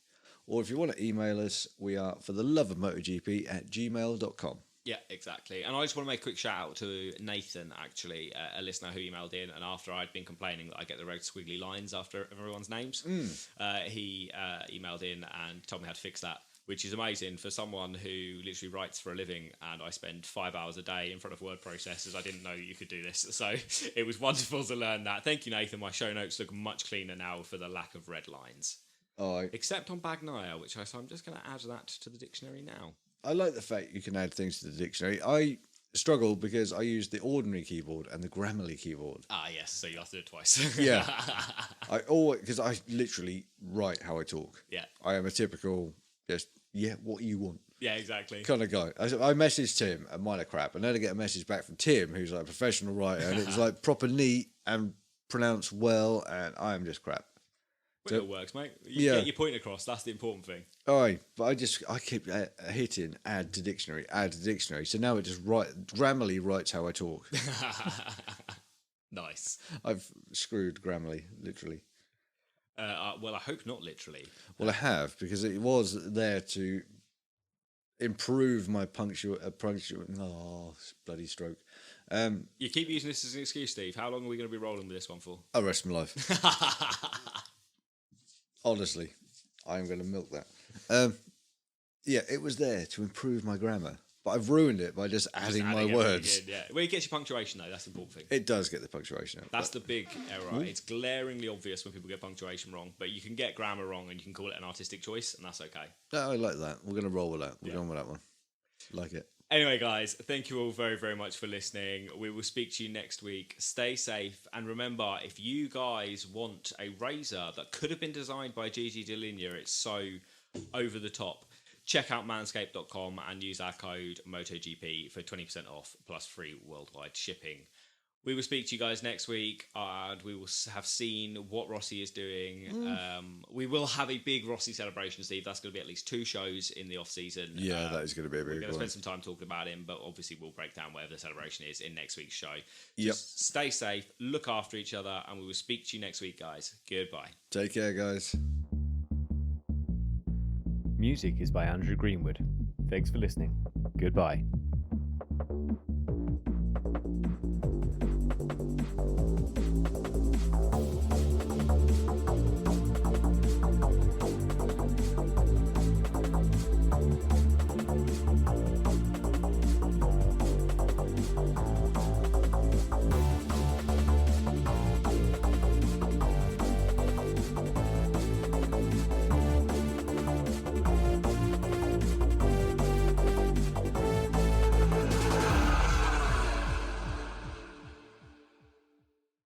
Or if you want to email us, we are fortheloveofmotogp@gmail.com. Yeah, exactly. And I just want to make a quick shout out to Nathan, actually, a listener who emailed in. And after I'd been complaining that I get the red squiggly lines after everyone's names, he emailed in and told me how to fix that, which is amazing for someone who literally writes for a living. And I spend 5 hours a day in front of word processors. I didn't know you could do this. So it was wonderful to learn that. Thank you, Nathan. My show notes look much cleaner now for the lack of red lines. Except on Bagnaia, so I'm just going to add that to the dictionary now. I like the fact you can add things to the dictionary. I struggle because I use the ordinary keyboard and the Grammarly keyboard. Ah, yes, so you have to do it twice. Yeah. Because I literally write how I talk. Yeah. I am a typical, what you want. Yeah, exactly. Kind of guy. I messaged Tim and mine are crap, and then I get a message back from Tim, who's like a professional writer, and it was like proper neat and pronounced well, and I am just crap. Well, it works, mate. You get your point across. That's the important thing. All right, but I keep hitting add to dictionary. So now it just Grammarly writes how I talk. Nice. I've screwed Grammarly, literally. Well, I hope not literally. Well, I have, because it was there to improve my bloody stroke. You keep using this as an excuse, Steve. How long are we going to be rolling with this one for? The rest of my life. Honestly, I'm going to milk that. It was there to improve my grammar, but I've ruined it by just adding my words. Well, it gets your punctuation, though. That's the important thing. It does get the punctuation. That's the big error. It's glaringly obvious when people get punctuation wrong, but you can get grammar wrong and you can call it an artistic choice, and that's okay. No, I like that. We're going to roll with that. We're going with that one. Like it. Anyway, guys, thank you all very, very much for listening. We will speak to you next week. Stay safe. And remember, if you guys want a razor that could have been designed by Gigi Delinea, it's so over the top, check out manscaped.com and use our code MotoGP for 20% off plus free worldwide shipping. We will speak to you guys next week, and we will have seen what Rossi is doing. We will have a big Rossi celebration, Steve. That's going to be at least 2 shows in the off-season. Yeah, that is going to be a big one. We're going to spend some time talking about him, but obviously we'll break down whatever the celebration is in next week's show. Just stay safe, look after each other, and we will speak to you next week, guys. Goodbye. Take care, guys. Music is by Andrew Greenwood. Thanks for listening. Goodbye.